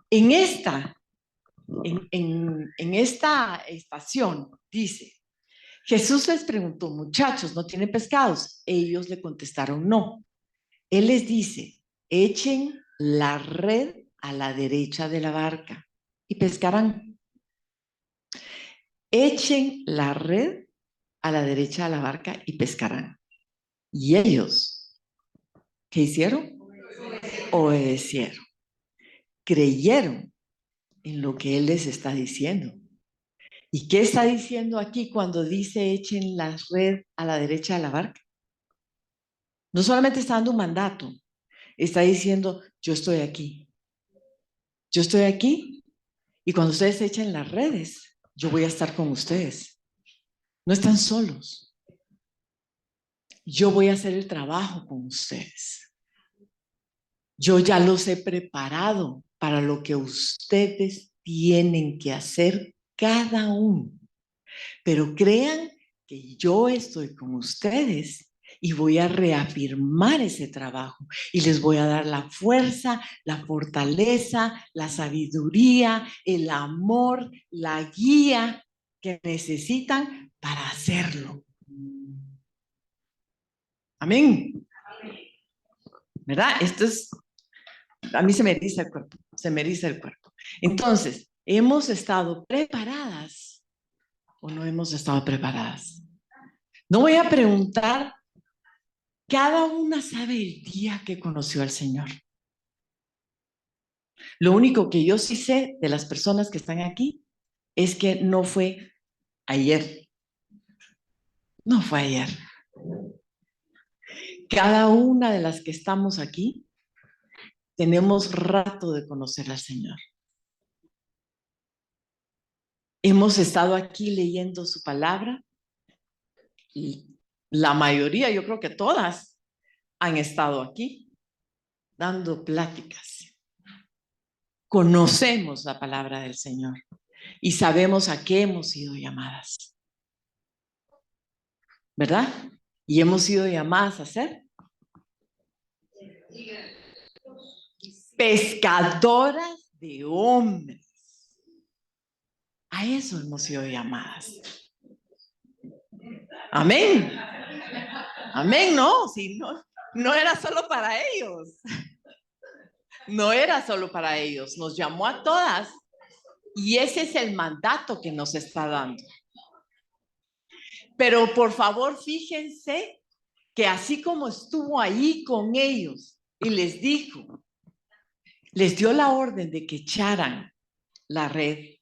en esta estación dice Jesús les preguntó, muchachos, ¿no tienen pescados? Ellos le contestaron, no. Él les dice, echen la red a la derecha de la barca y pescarán. Echen la red a la derecha de la barca y pescarán. Y ellos, ¿qué hicieron? Obedecieron. Creyeron en lo que Él les está diciendo. ¿Y qué está diciendo aquí cuando dice echen la red a la derecha de la barca? No solamente está dando un mandato, está diciendo, yo estoy aquí. Yo estoy aquí y cuando ustedes echen las redes, yo voy a estar con ustedes. No están solos. Yo voy a hacer el trabajo con ustedes. Yo ya los he preparado para lo que ustedes tienen que hacer cada uno. Pero crean que yo estoy con ustedes y voy a reafirmar ese trabajo y les voy a dar la fuerza, la fortaleza, la sabiduría, el amor, la guía que necesitan para hacerlo. Amén. ¿Verdad? Esto es, a mí se me eriza el cuerpo, se me eriza el cuerpo. Entonces, ¿hemos estado preparadas o no hemos estado preparadas? No voy a preguntar, cada una sabe el día que conoció al Señor. Lo único que yo sí sé de las personas que están aquí es que no fue ayer. No fue ayer. Cada una de las que estamos aquí tenemos rato de conocer al Señor. Hemos estado aquí leyendo su palabra y la mayoría, yo creo que todas, han estado aquí dando pláticas. Conocemos la palabra del Señor y sabemos a qué hemos sido llamadas. ¿Verdad? Y hemos sido llamadas a ser pescadoras de hombres. A eso hemos sido llamadas. Amén. Amén, ¿no? Si no, no era solo para ellos. No era solo para ellos. Nos llamó a todas. Y ese es el mandato que nos está dando. Pero por favor, fíjense que así como estuvo ahí con ellos y les dijo, les dio la orden de que echaran la red,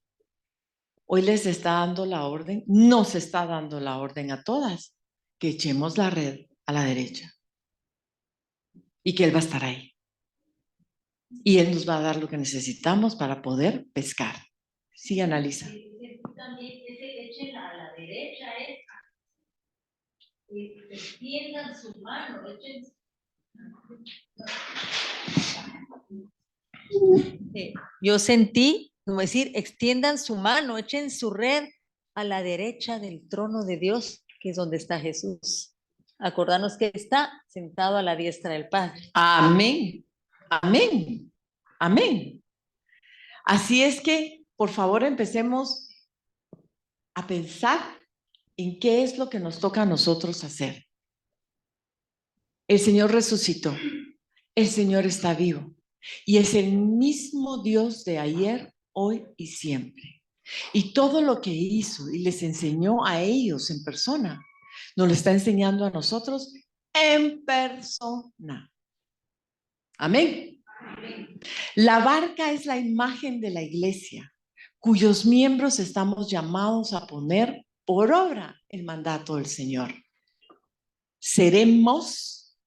hoy les está dando la orden, nos está dando la orden a todas, que echemos la red a la derecha y que Él va a estar ahí. Y Él nos va a dar lo que necesitamos para poder pescar. Sí, Analisa. También ese échenla a la derecha es que extiendan su mano, yo sentí, como decir, extiendan su mano, echen su red a la derecha del trono de Dios, que es donde está Jesús. Acordarnos que está sentado a la diestra del Padre. Amén. Amén. Amén. Así es que, por favor, empecemos a pensar en qué es lo que nos toca a nosotros hacer. El Señor resucitó. El Señor está vivo. Y es el mismo Dios de ayer, hoy y siempre. Y todo lo que hizo y les enseñó a ellos en persona, nos lo está enseñando a nosotros en persona. Amén. La barca es la imagen de la iglesia, cuyos miembros estamos llamados a poner por obra el mandato del Señor. Seremos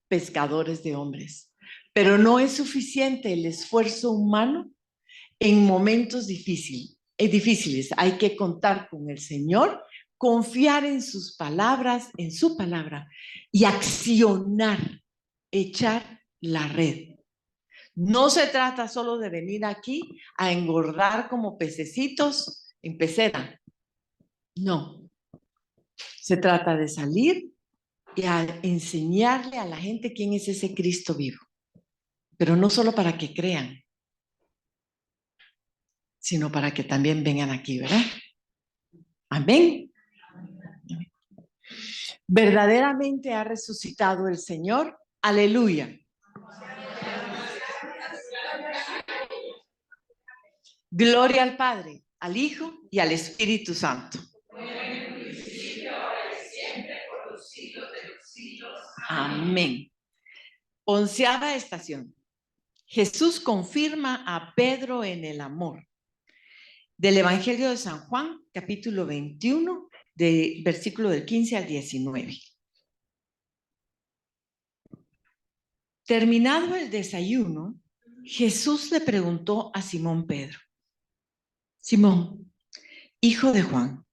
pescadores de hombres, pero no es suficiente el esfuerzo humano en momentos difíciles. Hay que contar con el Señor, confiar en sus palabras, en su palabra y accionar, echar la red. No se trata solo de venir aquí a engordar como pececitos en pecera. No. Se trata de salir y a enseñarle a la gente quién es ese Cristo vivo. Pero no solo para que crean, sino para que también vengan aquí, ¿verdad? Amén. Verdaderamente ha resucitado el Señor. Aleluya. Gloria al Padre, al Hijo y al Espíritu Santo. Amén. 11ª estación. Jesús confirma a Pedro en el amor. Del Evangelio de San Juan, capítulo 21, versículo del 15 al 19. Terminado el desayuno, Jesús le preguntó a Simón Pedro: Simón, hijo de Juan,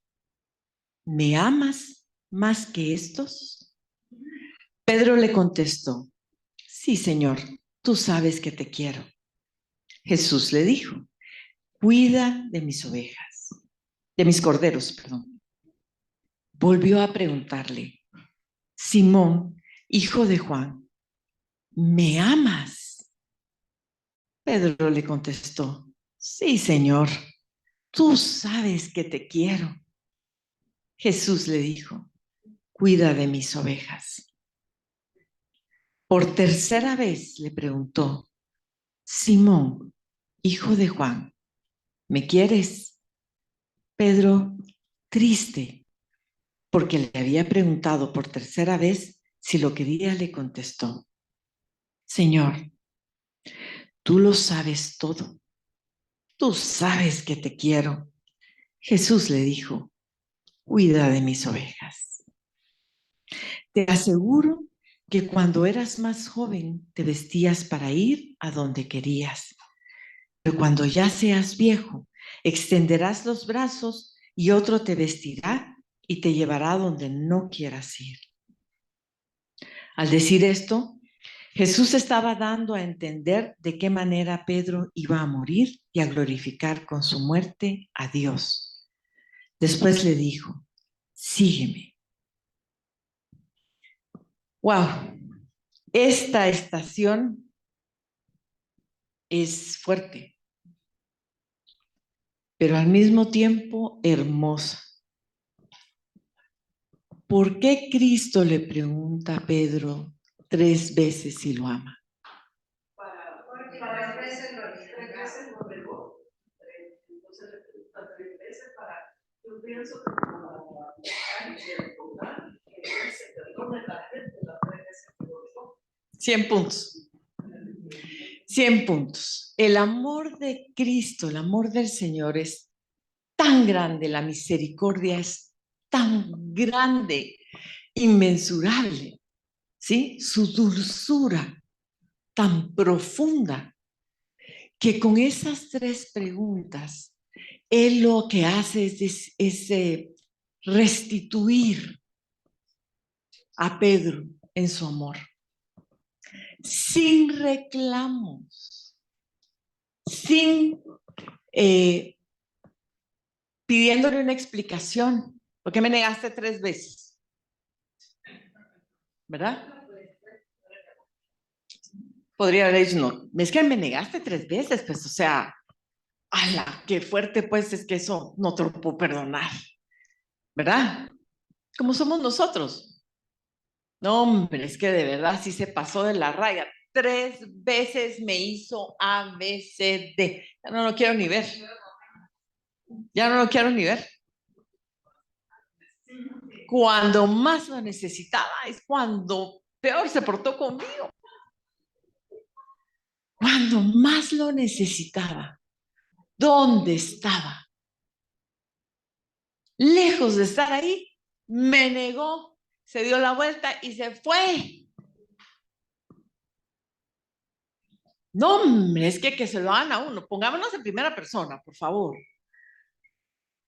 ¿me amas más que estos? Pedro le contestó: sí, Señor, tú sabes que te quiero. Jesús le dijo: cuida de mis ovejas, de mis corderos, perdón. Volvió a preguntarle: Simón, hijo de Juan, ¿me amas? Pedro le contestó: sí, Señor, tú sabes que te quiero. Jesús le dijo: cuida de mis ovejas. Por tercera vez le preguntó: Simón, hijo de Juan, ¿me quieres? Pedro, triste, porque le había preguntado por tercera vez si lo quería, le contestó: Señor, tú lo sabes todo. Tú sabes que te quiero. Jesús le dijo: cuida de mis ovejas. Te aseguro que cuando eras más joven te vestías para ir a donde querías. Pero cuando ya seas viejo, extenderás los brazos y otro te vestirá y te llevará donde no quieras ir. Al decir esto, Jesús estaba dando a entender de qué manera Pedro iba a morir y a glorificar con su muerte a Dios. Después le dijo: sígueme. ¡Wow! Esta estación es fuerte, pero al mismo tiempo hermosa. ¿Por qué Cristo le pregunta a Pedro 3 veces si lo ama? Para 3 veces lo negó. Entonces le pregunta 3 veces para, yo pienso que para recordar que él se perdone la gente las 3 veces que lo negó. 100 puntos. 100 puntos. El amor de Cristo, el amor del Señor es tan grande, la misericordia es tan grande, inmensurable, ¿sí? Su dulzura tan profunda, que con esas 3 preguntas, Él lo que hace es restituir a Pedro en su amor, sin reclamos, sin pidiéndole una explicación. ¿Por qué me negaste 3 veces? ¿Verdad? Podría haber dicho: no, es que me negaste 3 veces, pues, o sea, ¡ala! Qué fuerte, pues, es que eso no te lo puedo perdonar, ¿verdad? Como somos nosotros. No, hombre, es que de verdad sí se pasó de la raya. 3 veces me hizo A, B, C, D. Ya no lo quiero ni ver. Ya no lo quiero ni ver. Cuando más lo necesitaba es cuando peor se portó conmigo. Cuando más lo necesitaba, ¿dónde estaba? Lejos de estar ahí, me negó, se dio la vuelta y se fue. No, hombre, es que se lo hagan a uno. Pongámonos en primera persona, por favor.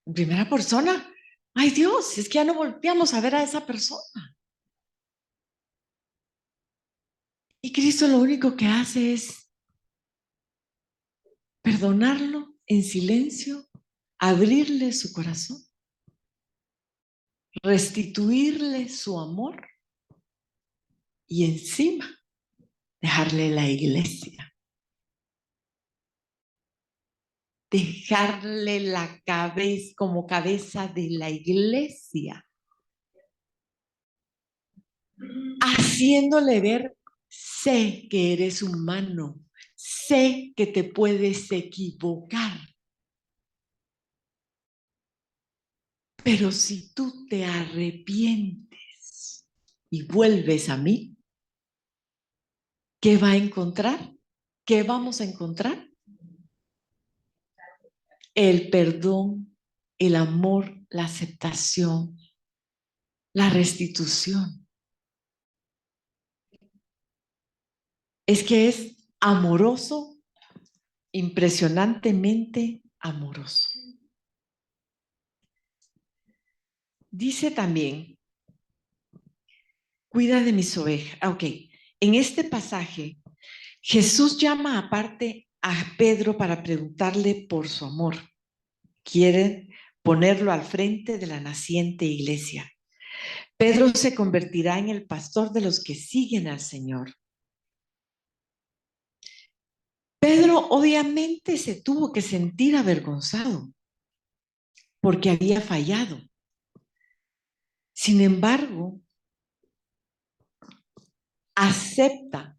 En primera persona. Ay, Dios, es que ya no volvíamos a ver a esa persona. Y Cristo lo único que hace es perdonarlo en silencio, abrirle su corazón, restituirle su amor y encima dejarle la iglesia. Dejarle la cabeza como cabeza de la iglesia. haciéndole ver, sé que eres humano, sé que te puedes equivocar, pero si tú te arrepientes y vuelves a mí, ¿qué va a encontrar? ¿Qué vamos a encontrar? El perdón, el amor, la aceptación, la restitución. Es que es amoroso, impresionantemente amoroso. Dice también, cuida de mis ovejas. Ok, en este pasaje, Jesús llama aparte a Pedro para preguntarle por su amor. Quiere ponerlo al frente de la naciente iglesia. Pedro se convertirá en el pastor de los que siguen al Señor. Pedro obviamente se tuvo que sentir avergonzado porque había fallado. Sin embargo, acepta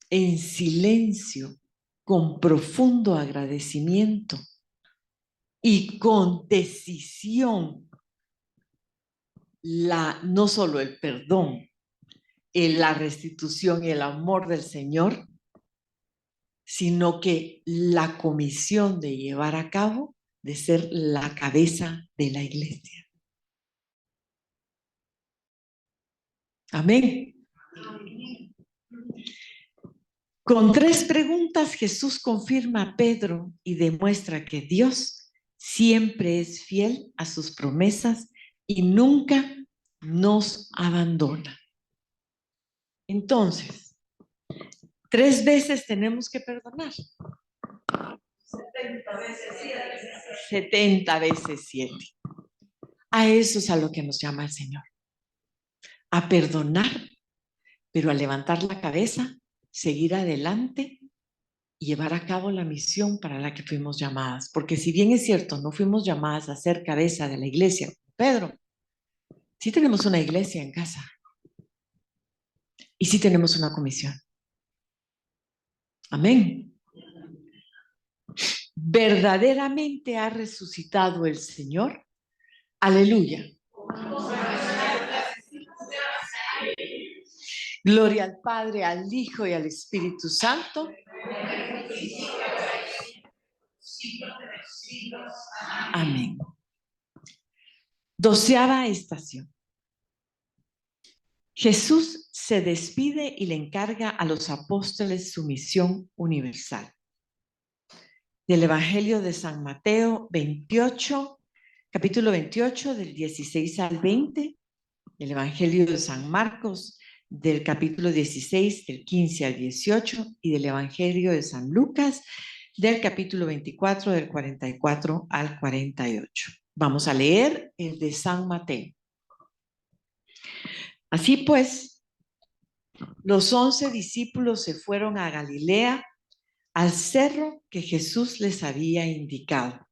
en silencio, con profundo agradecimiento y con decisión, no solo el perdón, la restitución y el amor del Señor, sino que la comisión de llevar a cabo, de ser la cabeza de la iglesia. Amén. Con 3 preguntas Jesús confirma a Pedro y demuestra que Dios siempre es fiel a sus promesas y nunca nos abandona. Entonces, 3 veces tenemos que perdonar. 70 veces 7. 70 veces 7. A eso es a lo que nos llama el Señor. A perdonar, pero a levantar la cabeza, seguir adelante y llevar a cabo la misión para la que fuimos llamadas. Porque si bien es cierto, no fuimos llamadas a ser cabeza de la iglesia, Pedro, sí tenemos una iglesia en casa y sí tenemos una comisión. Amén. Verdaderamente ha resucitado el Señor. Aleluya. Gloria al Padre, al Hijo y al Espíritu Santo. Amén. 12ª estación. Jesús se despide y le encarga a los apóstoles su misión universal. Del Evangelio de San Mateo 28, capítulo 28, del 16 al 20. Del Evangelio de San Marcos, del capítulo 16, del 15 al 18. Y del Evangelio de San Lucas, del capítulo 24, del 44 al 48. Vamos a leer el de San Mateo. Así pues, los 11 discípulos se fueron a Galilea, al cerro que Jesús les había indicado.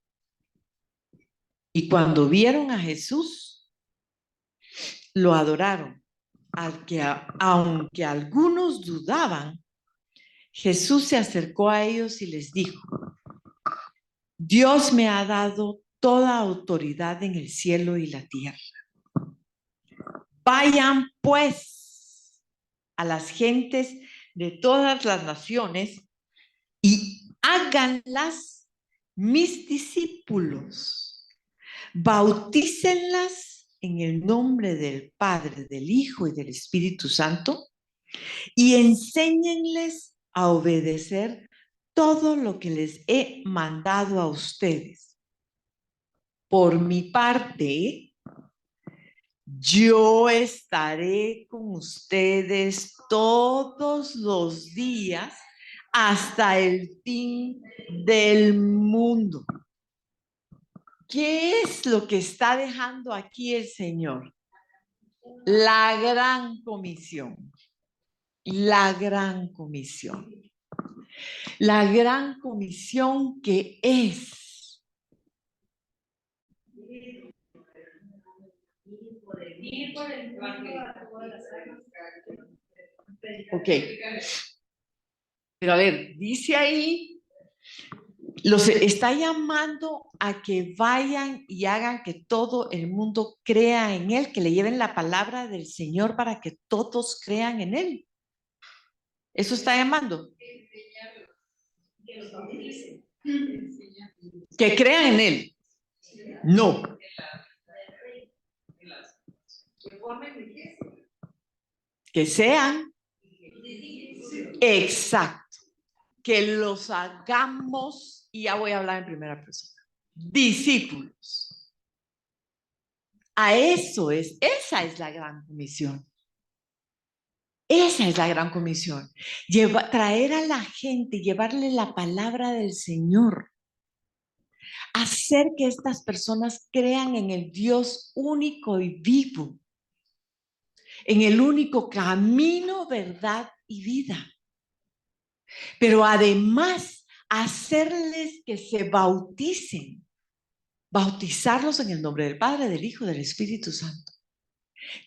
Y cuando vieron a Jesús, lo adoraron. Aunque algunos dudaban, Jesús se acercó a ellos y les dijo: Dios me ha dado toda autoridad en el cielo y la tierra. Vayan pues a las gentes de todas las naciones y háganlas mis discípulos. Bautícenlas en el nombre del Padre, del Hijo y del Espíritu Santo y enséñenles a obedecer todo lo que les he mandado a ustedes. Por mi parte, yo estaré con ustedes todos los días hasta el fin del mundo. ¿Qué es lo que está dejando aquí el Señor? La gran comisión. La gran comisión. La gran comisión que es Ok. Pero a ver, dice ahí, los está llamando a que vayan y hagan que todo el mundo crea en Él, que le lleven la palabra del Señor para que todos crean en Él. Eso está llamando. Que crean en Él. No. Que sean. Exacto. Que los hagamos, y ya voy a hablar en primera persona, discípulos. A eso es, esa es la gran comisión. Esa es la gran comisión. Traer a la gente, llevarle la palabra del Señor. Hacer que estas personas crean en el Dios único y vivo. En el único camino, verdad y vida. Pero además, hacerles que se bauticen. Bautizarlos en el nombre del Padre, del Hijo, del Espíritu Santo.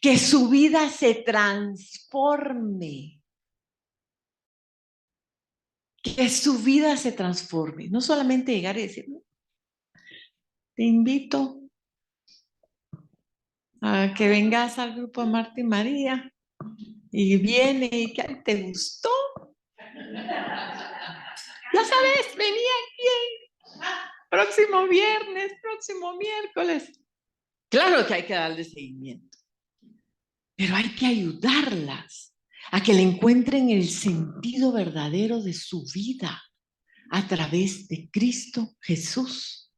Que su vida se transforme. Que su vida se transforme. No solamente llegar y decir, te invito a que vengas al grupo de Marta y María. Y viene y que te gustó. Ya sabes, venía aquí próximo viernes, próximo miércoles. Claro que hay que darle seguimiento. Pero hay que ayudarlas a que le encuentren el sentido verdadero de su vida a través de Cristo Jesús.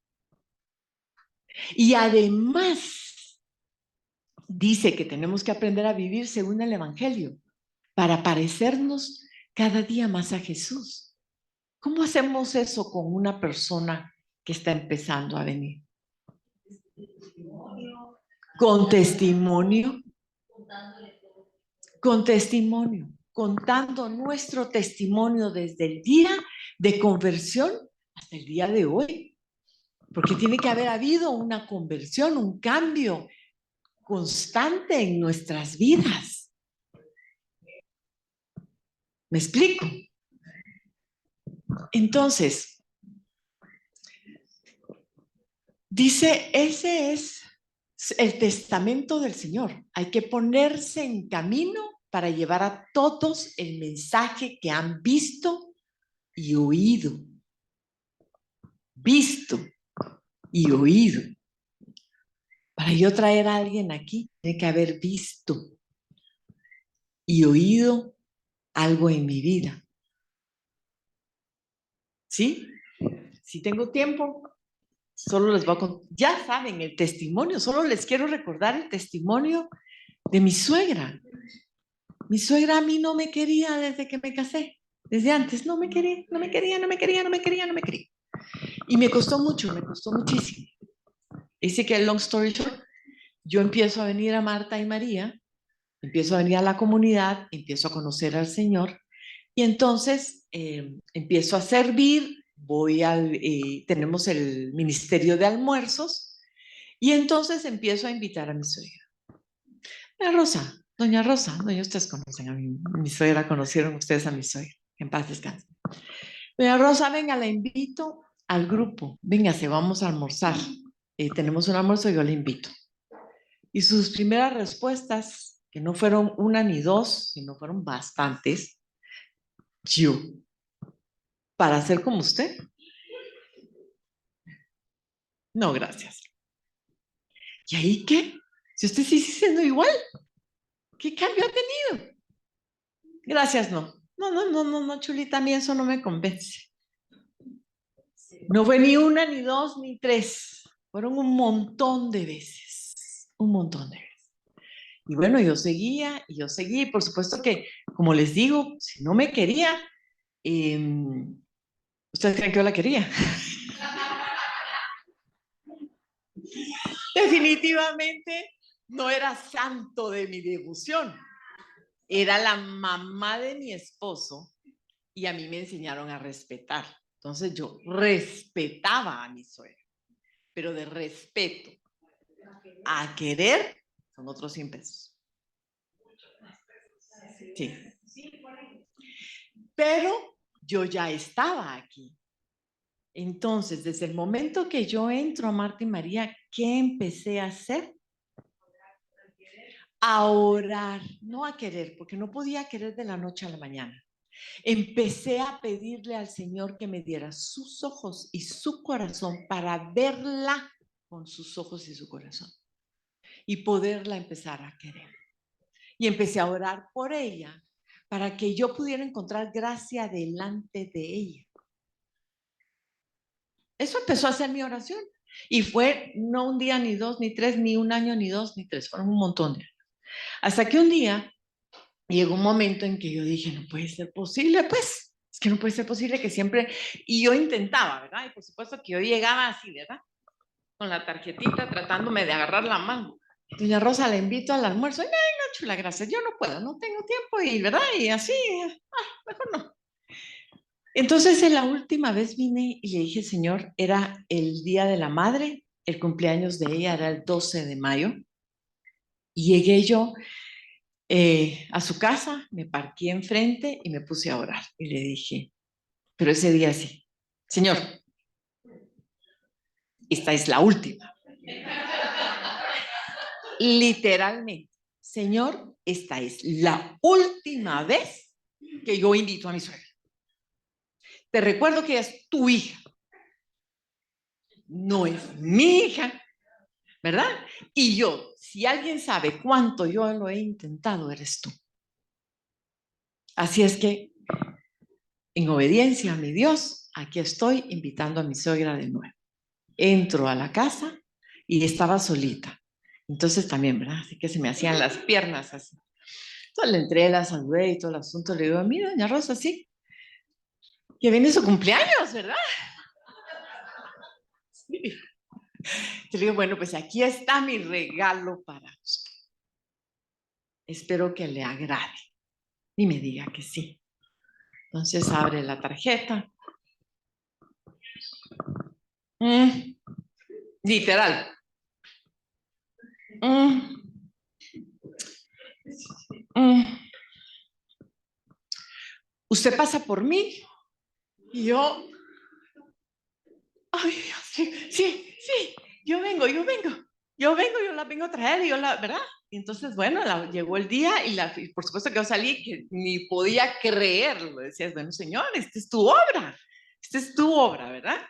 Y además dice que tenemos que aprender a vivir según el Evangelio para parecernos cada día más a Jesús. ¿Cómo hacemos eso con una persona que está empezando a venir? Con testimonio. Con testimonio, contando nuestro testimonio desde el día de conversión hasta el día de hoy. Porque tiene que haber habido una conversión, un cambio constante en nuestras vidas. ¿Me explico? Entonces, dice, ese es el testamento del Señor. Hay que ponerse en camino para llevar a todos el mensaje que han visto y oído. Visto y oído. Para yo traer a alguien aquí, tiene que haber visto y oído algo en mi vida. ¿Sí? Si tengo tiempo, solo les voy a contar. Ya saben el testimonio, solo les quiero recordar el testimonio de mi suegra. Mi suegra a mí no me quería desde que me casé. Desde antes no me quería, no me quería, no me quería, no me quería, no me quería. Y me costó mucho, me costó muchísimo. Dice que long story short, yo empiezo a venir a Marta y María, empiezo a venir a la comunidad, empiezo a conocer al Señor y entonces empiezo a servir, tenemos el ministerio de almuerzos y entonces empiezo a invitar a mi suegra. Doña Rosa, ustedes conocen a mi suegra, conocieron ustedes a mi suegra, en paz descanse. Doña Rosa, venga, la invito al grupo, véngase, vamos a almorzar. Tenemos un almuerzo y yo le invito. Y sus primeras respuestas, que no fueron una ni dos, sino fueron bastantes, yo, ¿para ser como usted? No, gracias. ¿Y ahí qué? Si usted sigue siendo igual, ¿qué cambio ha tenido? Gracias, no. No, chulita, a mí eso no me convence. No fue ni una, ni dos, ni tres. Fueron un montón de veces. Un montón de veces. Y bueno, yo seguía, y por supuesto que, como les digo, si no me quería, ¿ustedes creen que yo la quería? Definitivamente no era santo de mi devoción. Era la mamá de mi esposo y a mí me enseñaron a respetar. Entonces yo respetaba a mi suegra, pero de respeto a querer, son otros 100 pesos. Sí. Pero yo ya estaba aquí. Entonces, desde el momento que yo entro a Marta y María, ¿qué empecé a hacer? A orar, no a querer, porque no podía querer de la noche a la mañana. Empecé a pedirle al Señor que me diera sus ojos y su corazón para verla con sus ojos y su corazón y poderla empezar a querer. Y empecé a orar por ella para que yo pudiera encontrar gracia delante de ella. Eso empezó a ser mi oración. Y fue no un día, ni dos, ni tres, ni un año, ni dos, ni tres. Fueron un montón de años. Hasta que un día llegó un momento en que yo dije, no puede ser posible, pues. Es que no puede ser posible que siempre... Y yo intentaba, ¿verdad? Y por supuesto que yo llegaba así, ¿verdad? Con la tarjetita tratándome de agarrar la mano. Doña Rosa, la invito al almuerzo. Ay, no, chula, gracias. Yo no puedo, no tengo tiempo. Y, ¿verdad? Y así, mejor no. Entonces, en la última vez vine y le dije, Señor, era el Día de la Madre, el cumpleaños de ella era el 12 de mayo, y llegué yo a su casa, me parqué enfrente y me puse a orar. Y le dije, pero ese día sí, Señor, esta es la última. Literalmente, Señor, esta es la última vez que yo invito a mi suegra. Te recuerdo que ella es tu hija, no es mi hija, ¿verdad? Y yo, si alguien sabe cuánto yo lo he intentado, eres tú. Así es que, en obediencia a mi Dios, aquí estoy invitando a mi suegra de nuevo. Entro a la casa y estaba solita. Entonces también, ¿verdad? Así que se me hacían las piernas así. Entonces le entré, la saludé y todo el asunto. Le digo, mira, doña Rosa, sí, que viene su cumpleaños, ¿verdad? Sí. Te digo, bueno, pues aquí está mi regalo para usted. Espero que le agrade. Y me diga que sí. Entonces abre la tarjeta. Literal. Usted pasa por mí y yo, ay, sí, yo la vengo a traer y yo la, ¿verdad? Y entonces, bueno, llegó el día y por supuesto que yo salí que ni podía creerlo. Decías, bueno, Señor, esta es tu obra, ¿verdad?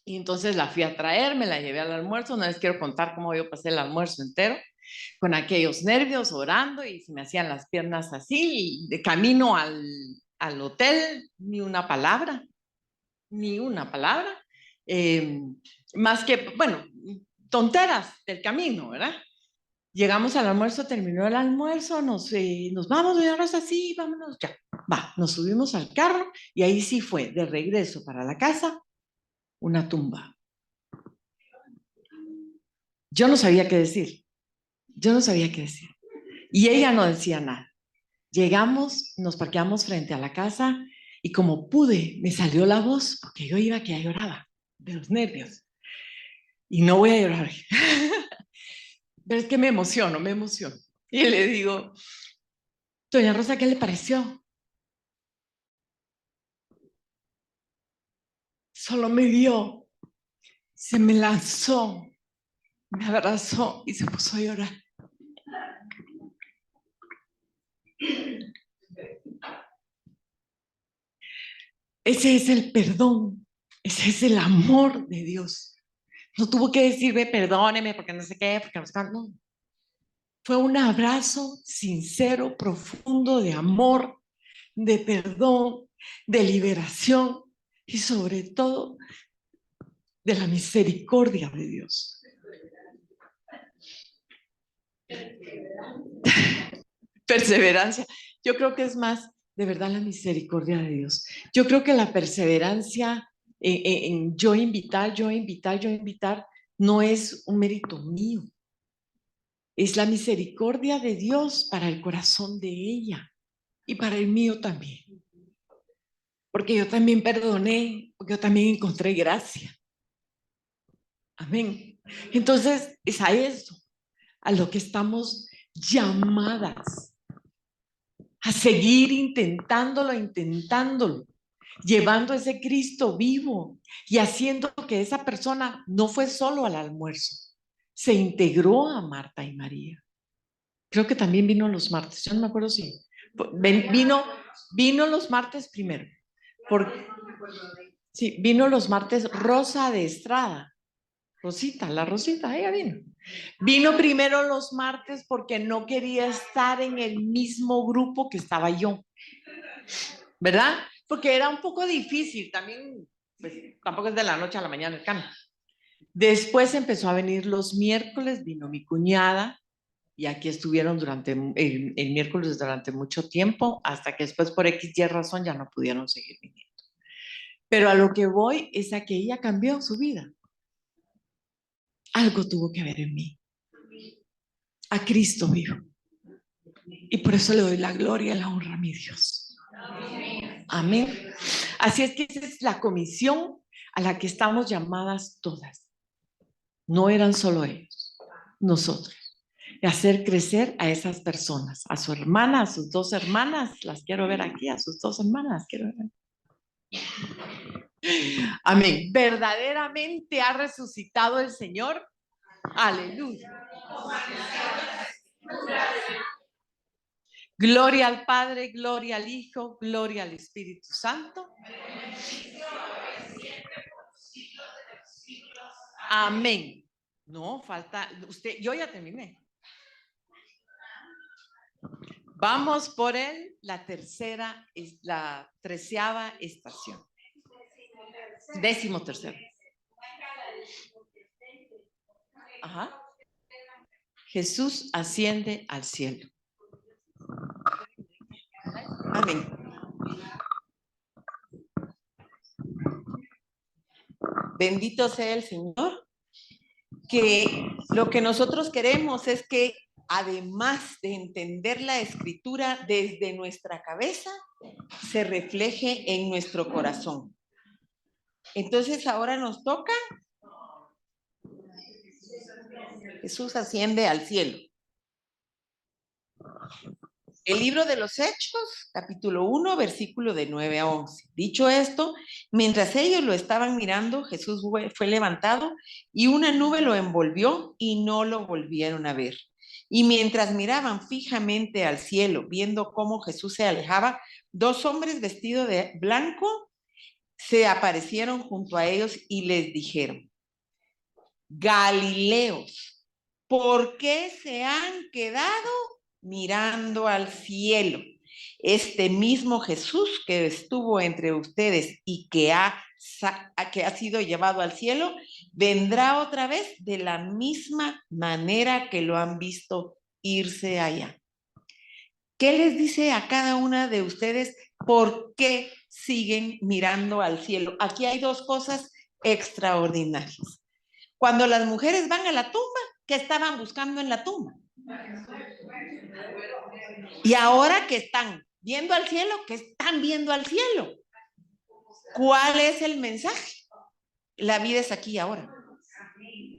Y entonces la fui a traer, me la llevé al almuerzo, no les quiero contar cómo yo pasé el almuerzo entero, con aquellos nervios, orando y se me hacían las piernas así, y de camino al hotel, ni una palabra, más que, bueno, tonteras del camino, ¿verdad? Llegamos al almuerzo, terminó el almuerzo, nos vamos, doña Rosa, sí, vámonos, ya, va, nos subimos al carro y ahí sí fue, de regreso para la casa, una tumba. Yo no sabía qué decir, y ella no decía nada. Llegamos, nos parqueamos frente a la casa y como pude, me salió la voz, porque yo iba que ya lloraba de los nervios. Y no voy a llorar. Pero es que me emociono. Y le digo, doña Rosa, ¿qué le pareció? Solo me vio, se me lanzó, me abrazó y se puso a llorar. Ese es el perdón, ese es el amor de Dios. No tuvo que decirme perdóneme porque no sé qué, porque no sé qué, no. Fue un abrazo sincero, profundo, de amor, de perdón, de liberación y sobre todo de la misericordia de Dios. Perseverancia. Yo creo que es más de verdad la misericordia de Dios. Yo creo que la perseverancia en yo invitar, no es un mérito mío. Es la misericordia de Dios para el corazón de ella y para el mío también. Porque yo también perdoné, porque yo también encontré gracia. Amén. Entonces, es a eso, a lo que estamos llamadas, a seguir intentándolo, llevando ese Cristo vivo y haciendo que esa persona no fue solo al almuerzo, se integró a Marta y María. Creo que también vino los martes, yo no me acuerdo si vino los martes primero, sí, vino los martes Rosa de Estrada, la Rosita, ella vino. Vino primero los martes porque no quería estar en el mismo grupo que estaba yo, ¿verdad? Porque era un poco difícil, también, pues tampoco es de la noche a la mañana el cambio. Después empezó a venir los miércoles, vino mi cuñada, y aquí estuvieron durante el miércoles durante mucho tiempo, hasta que después por X y razón ya no pudieron seguir viniendo. Pero a lo que voy es a que ella cambió su vida. Algo tuvo que ver en mí. A Cristo vivo. Y por eso le doy la gloria y la honra a mi Dios. Amén. Así es que esa es la comisión a la que estamos llamadas todas. No eran solo ellos, nosotros. Y hacer crecer a esas personas, a su hermana, a sus dos hermanas, las quiero ver aquí, a sus dos hermanas, quiero ver. Amén. ¿Verdaderamente ha resucitado el Señor? Aleluya. Gloria al Padre, gloria al Hijo, gloria al Espíritu Santo. Amén. No, falta, usted, yo ya terminé. Vamos por la 13ª estación. 13º. Ajá. Jesús asciende al cielo. Amén. Bendito sea el Señor, que lo que nosotros queremos es que además de entender la Escritura desde nuestra cabeza, se refleje en nuestro corazón. Entonces ahora nos toca, Jesús asciende al cielo. El libro de los Hechos, capítulo 1, versículo de 9 a 11. Dicho esto, mientras ellos lo estaban mirando, Jesús fue levantado y una nube lo envolvió y no lo volvieron a ver. Y mientras miraban fijamente al cielo, viendo cómo Jesús se alejaba, dos hombres vestidos de blanco se aparecieron junto a ellos y les dijeron: Galileos, ¿por qué se han quedado mirando al cielo? Este mismo Jesús que estuvo entre ustedes y que ha sido llevado al cielo, vendrá otra vez de la misma manera que lo han visto irse allá. ¿Qué les dice a cada una de ustedes por qué siguen mirando al cielo? Aquí hay dos cosas extraordinarias. Cuando las mujeres van a la tumba, ¿qué estaban buscando en la tumba? Y ahora que están viendo al cielo, ¿qué están viendo al cielo? ¿Cuál es el mensaje? La vida es aquí y ahora.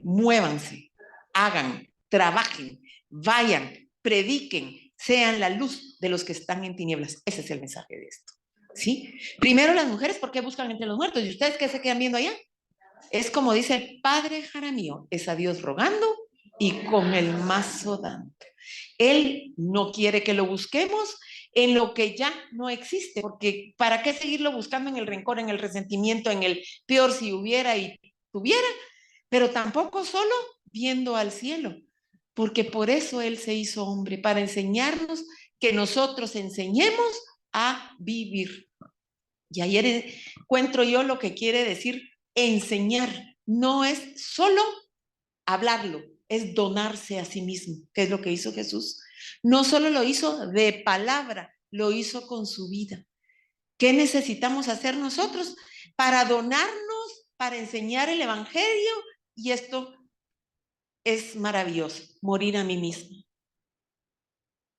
Muévanse, hagan, trabajen, vayan, prediquen, sean la luz de los que están en tinieblas. Ese es el mensaje de esto. ¿Sí? Primero las mujeres, ¿por qué buscan entre los muertos? ¿Y ustedes qué se quedan viendo allá? Es como dice el Padre Jaramillo, es a Dios rogando y con el mazo dando. Él no quiere que lo busquemos en lo que ya no existe, porque ¿para qué seguirlo buscando en el rencor, en el resentimiento, en el peor si hubiera y tuviera? Pero tampoco solo viendo al cielo, porque por eso Él se hizo hombre, para enseñarnos que nosotros enseñemos a vivir. Y ayer encuentro yo lo que quiere decir enseñar. No es solo hablarlo, es donarse a sí mismo, que es lo que hizo Jesús. No solo lo hizo de palabra, lo hizo con su vida. ¿Qué necesitamos hacer nosotros para donarnos, para enseñar el evangelio? Y esto es maravilloso, morir a mí misma.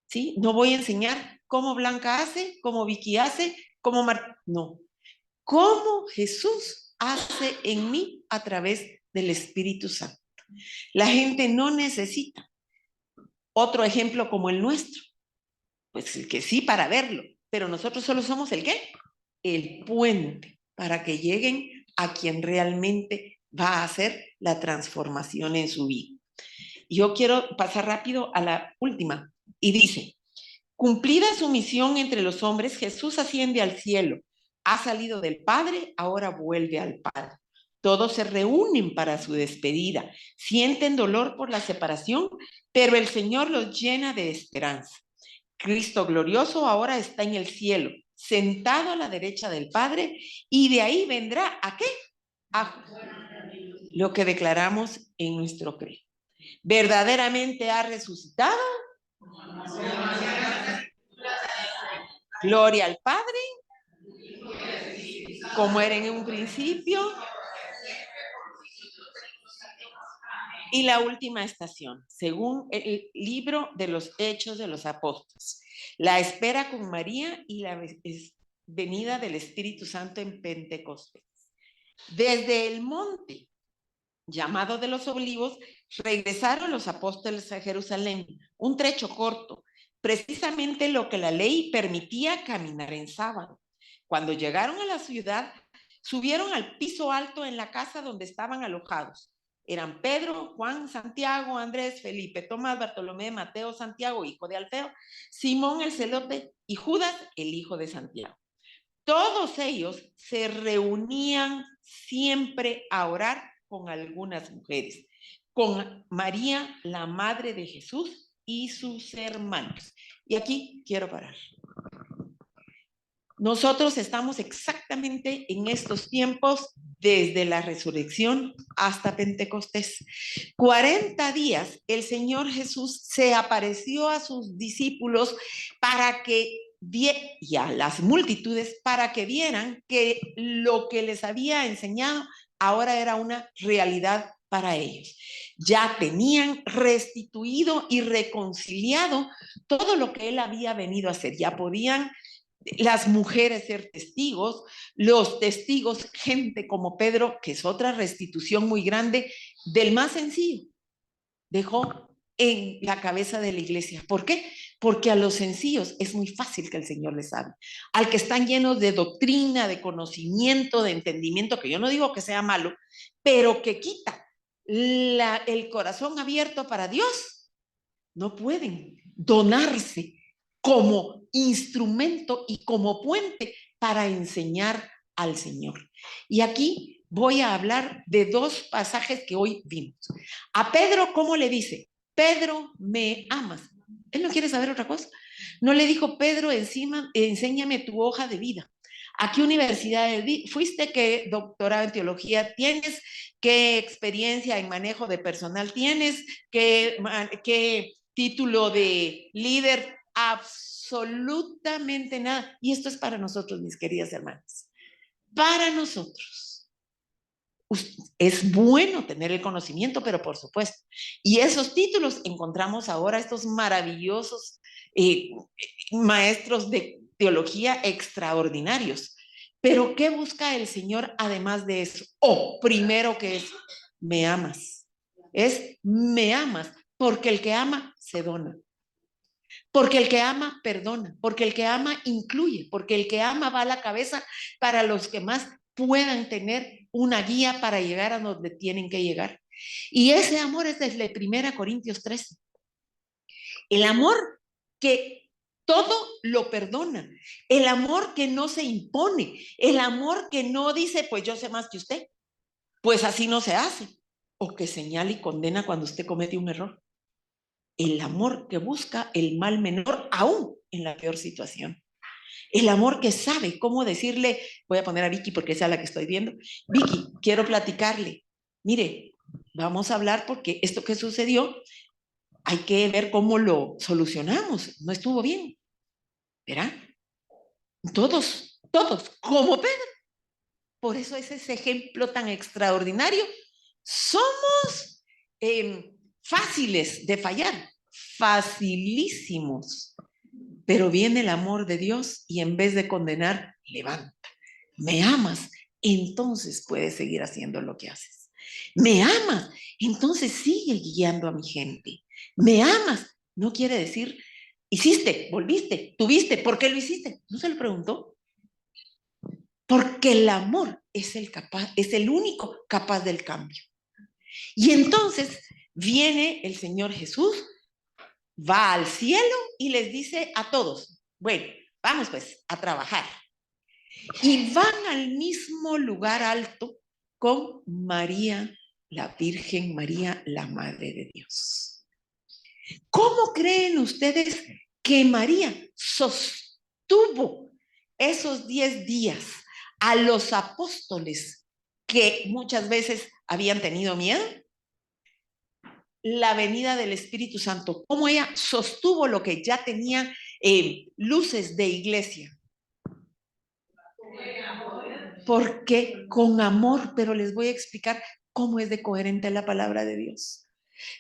¿Sí? No voy a enseñar cómo Blanca hace, cómo Vicky hace, cómo no. Cómo Jesús hace en mí a través del Espíritu Santo. La gente no necesita otro ejemplo como el nuestro. Pues el que sí para verlo, pero nosotros solo somos el ¿qué? El puente para que lleguen a quien realmente va a hacer la transformación en su vida. Yo quiero pasar rápido a la última y dice, cumplida su misión entre los hombres, Jesús asciende al cielo, ha salido del Padre, ahora vuelve al Padre. Todos se reúnen para su despedida, sienten dolor por la separación, pero el Señor los llena de esperanza. Cristo glorioso ahora está en el cielo, sentado a la derecha del Padre, y de ahí vendrá ¿a qué? A lo que declaramos en nuestro credo. ¿Verdaderamente ha resucitado? Gloria al Padre, como era en un principio. Y la última estación, según el libro de los Hechos de los Apóstoles, la espera con María y la venida del Espíritu Santo en Pentecostés. Desde el monte llamado de los Olivos, regresaron los apóstoles a Jerusalén, un trecho corto, precisamente lo que la ley permitía caminar en sábado. Cuando llegaron a la ciudad, subieron al piso alto en la casa donde estaban alojados. Eran Pedro, Juan, Santiago, Andrés, Felipe, Tomás, Bartolomé, Mateo, Santiago, hijo de Alfeo, Simón el celote y Judas, el hijo de Santiago. Todos ellos se reunían siempre a orar con algunas mujeres, con María, la madre de Jesús, y sus hermanos. Y aquí quiero parar. Nosotros estamos exactamente en estos tiempos desde la resurrección hasta Pentecostés. 40 días el Señor Jesús se apareció a sus discípulos para que y a las multitudes para que vieran que lo que les había enseñado ahora era una realidad para ellos. Ya tenían restituido y reconciliado todo lo que él había venido a hacer. Ya podían las mujeres ser testigos, los testigos, gente como Pedro, que es otra restitución muy grande del más sencillo. Dejó en la cabeza de la iglesia. ¿Por qué? Porque a los sencillos es muy fácil que el Señor les hable. Al que están llenos de doctrina, de conocimiento, de entendimiento, que yo no digo que sea malo, pero que quita el corazón abierto para Dios, no pueden donarse como instrumento y como puente para enseñar al Señor. Y aquí voy a hablar de dos pasajes que hoy vimos. A Pedro, ¿cómo le dice? Pedro, ¿me amas? Él no quiere saber otra cosa. No le dijo, Pedro, enséñame tu hoja de vida. ¿A qué universidad fuiste? ¿Qué doctorado en teología tienes? ¿Qué experiencia en manejo de personal tienes? ¿Qué título de líder? Absolutamente nada. Y esto es para nosotros, mis queridas hermanas. Para nosotros. Es bueno tener el conocimiento, pero por supuesto. Y esos títulos encontramos ahora estos maravillosos maestros de teología extraordinarios. Pero ¿qué busca el Señor además de eso? Primero que es, me amas. Es, me amas, porque el que ama se dona. Porque el que ama perdona, porque el que ama incluye, porque el que ama va a la cabeza para los que más puedan tener una guía para llegar a donde tienen que llegar. Y ese amor es desde 1 Corintios 13. El amor que todo lo perdona, el amor que no se impone, el amor que no dice, pues yo sé más que usted, pues así no se hace, o que señala y condena cuando usted comete un error. El amor que busca el mal menor aún en la peor situación. El amor que sabe cómo decirle, voy a poner a Vicky porque esa es la que estoy viendo. Vicky, quiero platicarle. Mire, vamos a hablar porque esto que sucedió, hay que ver cómo lo solucionamos. No estuvo bien. ¿Verá? Todos, como Pedro. Por eso es ese ejemplo tan extraordinario. Somos fáciles de fallar, facilísimos, pero viene el amor de Dios y en vez de condenar, levanta. Me amas, entonces puedes seguir haciendo lo que haces. Me amas, entonces sigue guiando a mi gente. Me amas, no quiere decir hiciste, volviste, tuviste, ¿por qué lo hiciste? ¿No se lo preguntó? Porque el amor es el único capaz del cambio. Y entonces viene el Señor Jesús, va al cielo y les dice a todos, bueno, vamos pues a trabajar. Y van al mismo lugar alto con María, la Virgen María, la Madre de Dios. ¿Cómo creen ustedes que María sostuvo esos 10 días a los apóstoles que muchas veces habían tenido miedo? La venida del Espíritu Santo, cómo ella sostuvo lo que ya tenía luces de iglesia. Porque con amor, pero les voy a explicar cómo es de coherente la palabra de Dios.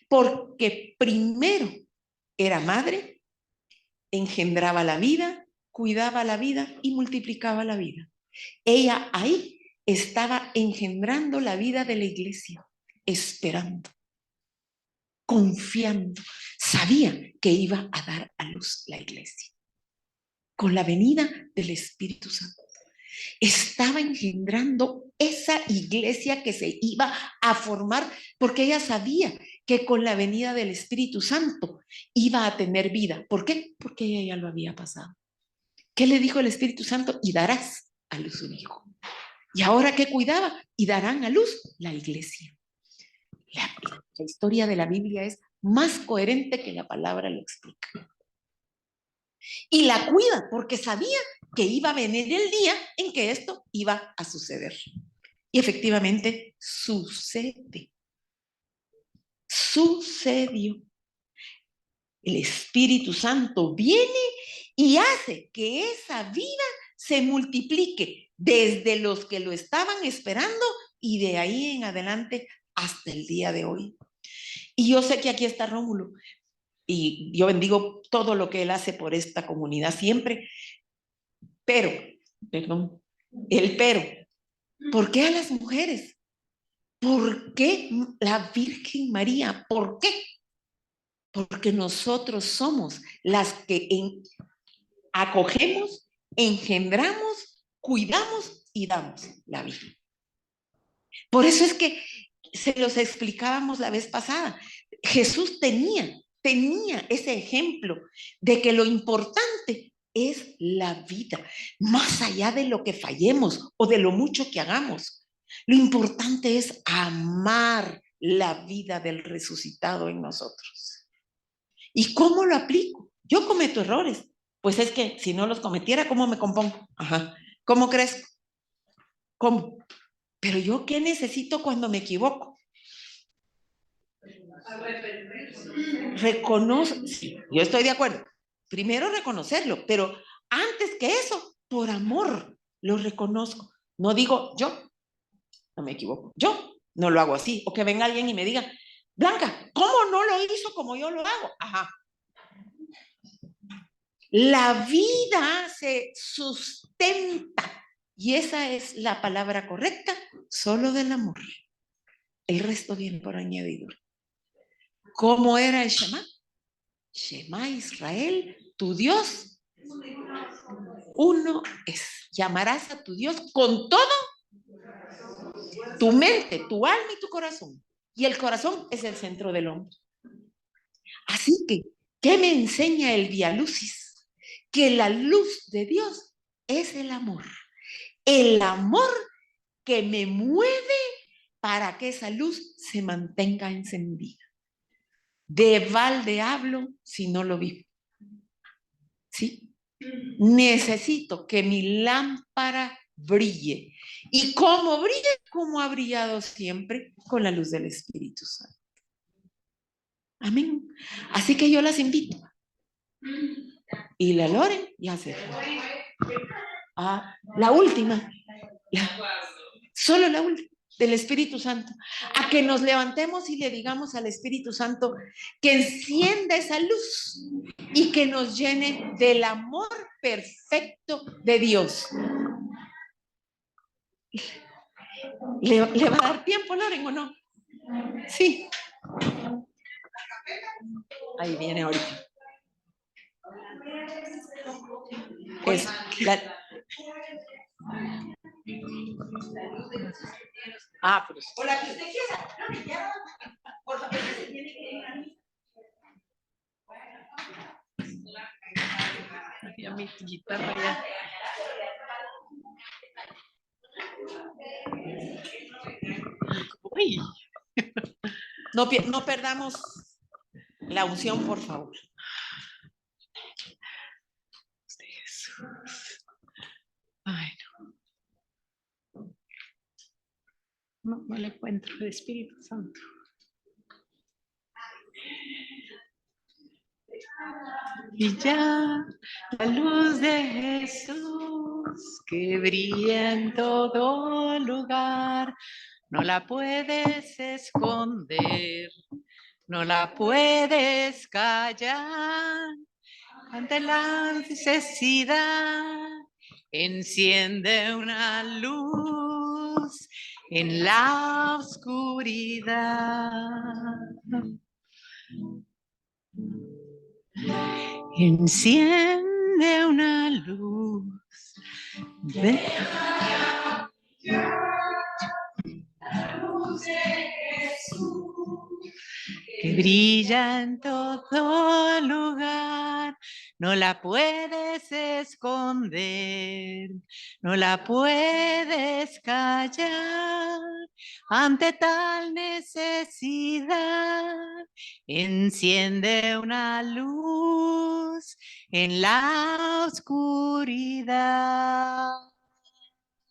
Porque primero era madre, engendraba la vida, cuidaba la vida y multiplicaba la vida. Ella ahí estaba engendrando la vida de la iglesia, esperando, confiando, sabía que iba a dar a luz la iglesia. Con la venida del Espíritu Santo, estaba engendrando esa iglesia que se iba a formar, porque ella sabía que con la venida del Espíritu Santo iba a tener vida. ¿Por qué? Porque ella ya lo había pasado. ¿Qué le dijo el Espíritu Santo? Y darás a luz un hijo. ¿Y ahora qué cuidaba? Y darán a luz la iglesia. La historia de la Biblia es más coherente que la palabra lo explica. Y la cuida porque sabía que iba a venir el día en que esto iba a suceder. Y efectivamente sucede. Sucedió. El Espíritu Santo viene y hace que esa vida se multiplique desde los que lo estaban esperando y de ahí en adelante hasta el día de hoy. Y yo sé que aquí está Rómulo y yo bendigo todo lo que él hace por esta comunidad siempre. Pero, ¿por qué a las mujeres? ¿Por qué la Virgen María? ¿Por qué? Porque nosotros somos las que acogemos, engendramos, cuidamos y damos la vida. Por eso es que se los explicábamos la vez pasada. Jesús tenía ese ejemplo de que lo importante es la vida, más allá de lo que fallemos o de lo mucho que hagamos. Lo importante es amar la vida del resucitado en nosotros. ¿Y cómo lo aplico? Yo cometo errores. Pues es que si no los cometiera, ¿cómo me compongo? Ajá. ¿Cómo crezco? ¿Cómo? Pero yo, ¿qué necesito cuando me equivoco? Reconoce, sí, yo estoy de acuerdo. Primero reconocerlo, pero antes que eso, por amor, lo reconozco. No digo, yo no me equivoco, yo no lo hago así. O que venga alguien y me diga, Blanca, ¿cómo no lo hizo como yo lo hago? Ajá. La vida se sustenta, y esa es la palabra correcta, solo del amor. El resto viene por añadidura. ¿Cómo era el Shema? Shema Israel, tu Dios, uno es. Llamarás a tu Dios con todo tu mente, tu alma y tu corazón. Y el corazón es el centro del hombre. Así que, ¿qué me enseña el Vía Lucis? Que la luz de Dios es el amor. El amor que me mueve para que esa luz se mantenga encendida. De balde hablo si no lo vivo. ¿Sí? Necesito que mi lámpara brille. ¿Y cómo brilla? Como ha brillado siempre, con la luz del Espíritu Santo. Amén. Así que yo las invito. Y la Lore ya se fue. La última. Solo la última. Del Espíritu Santo, a que nos levantemos y le digamos al Espíritu Santo que encienda esa luz y que nos llene del amor perfecto de Dios. ¿Le va a dar tiempo, Loren, o no? Sí. Ahí viene ahorita. Es la- pues. O la que usted quiera. Por favor, se tiene que ir a mí. Ya mi guitarra ya. Uy. No perdamos la unción, por favor. Jesús. Ay, no. No le encuentro el Espíritu Santo. Y ya la luz de Jesús que brilla en todo lugar, no la puedes esconder, no la puedes callar. Ante la necesidad, enciende una luz en la oscuridad. Enciende una luz. Que brilla en todo lugar, no la puedes esconder, no la puedes callar. Ante tal necesidad, enciende una luz en la oscuridad.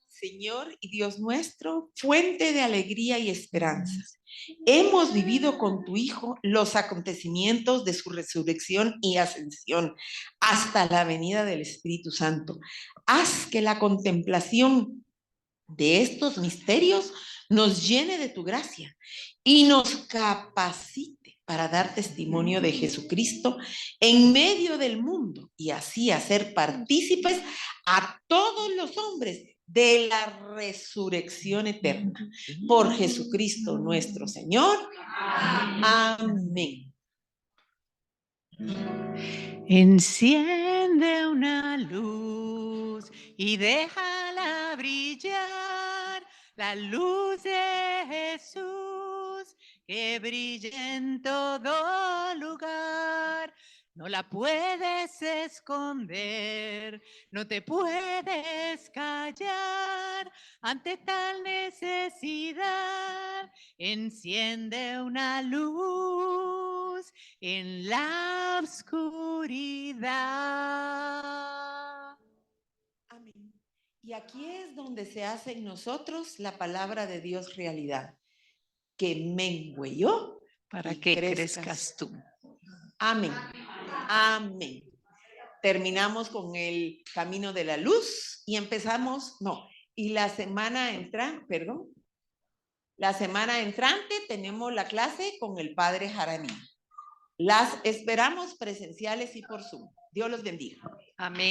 Señor y Dios nuestro, fuente de alegría y esperanza, hemos vivido con tu Hijo los acontecimientos de su resurrección y ascensión hasta la venida del Espíritu Santo. Haz que la contemplación de estos misterios nos llene de tu gracia y nos capacite para dar testimonio de Jesucristo en medio del mundo y así hacer partícipes a todos los hombres de la resurrección eterna. Por Jesucristo nuestro Señor. Amén. Enciende una luz y déjala brillar, la luz de Jesús que brilla en todo lugar. No la puedes esconder, no te puedes callar. Ante tal necesidad, enciende una luz en la oscuridad. Amén. Y aquí es donde se hace en nosotros la palabra de Dios realidad. Que mengüe yo Para y que crezcas tú. Amén. Amén. Terminamos con el camino de la luz y empezamos, y la semana entrante tenemos la clase con el Padre Jaramillo. Las esperamos presenciales y por Zoom. Dios los bendiga. Amén.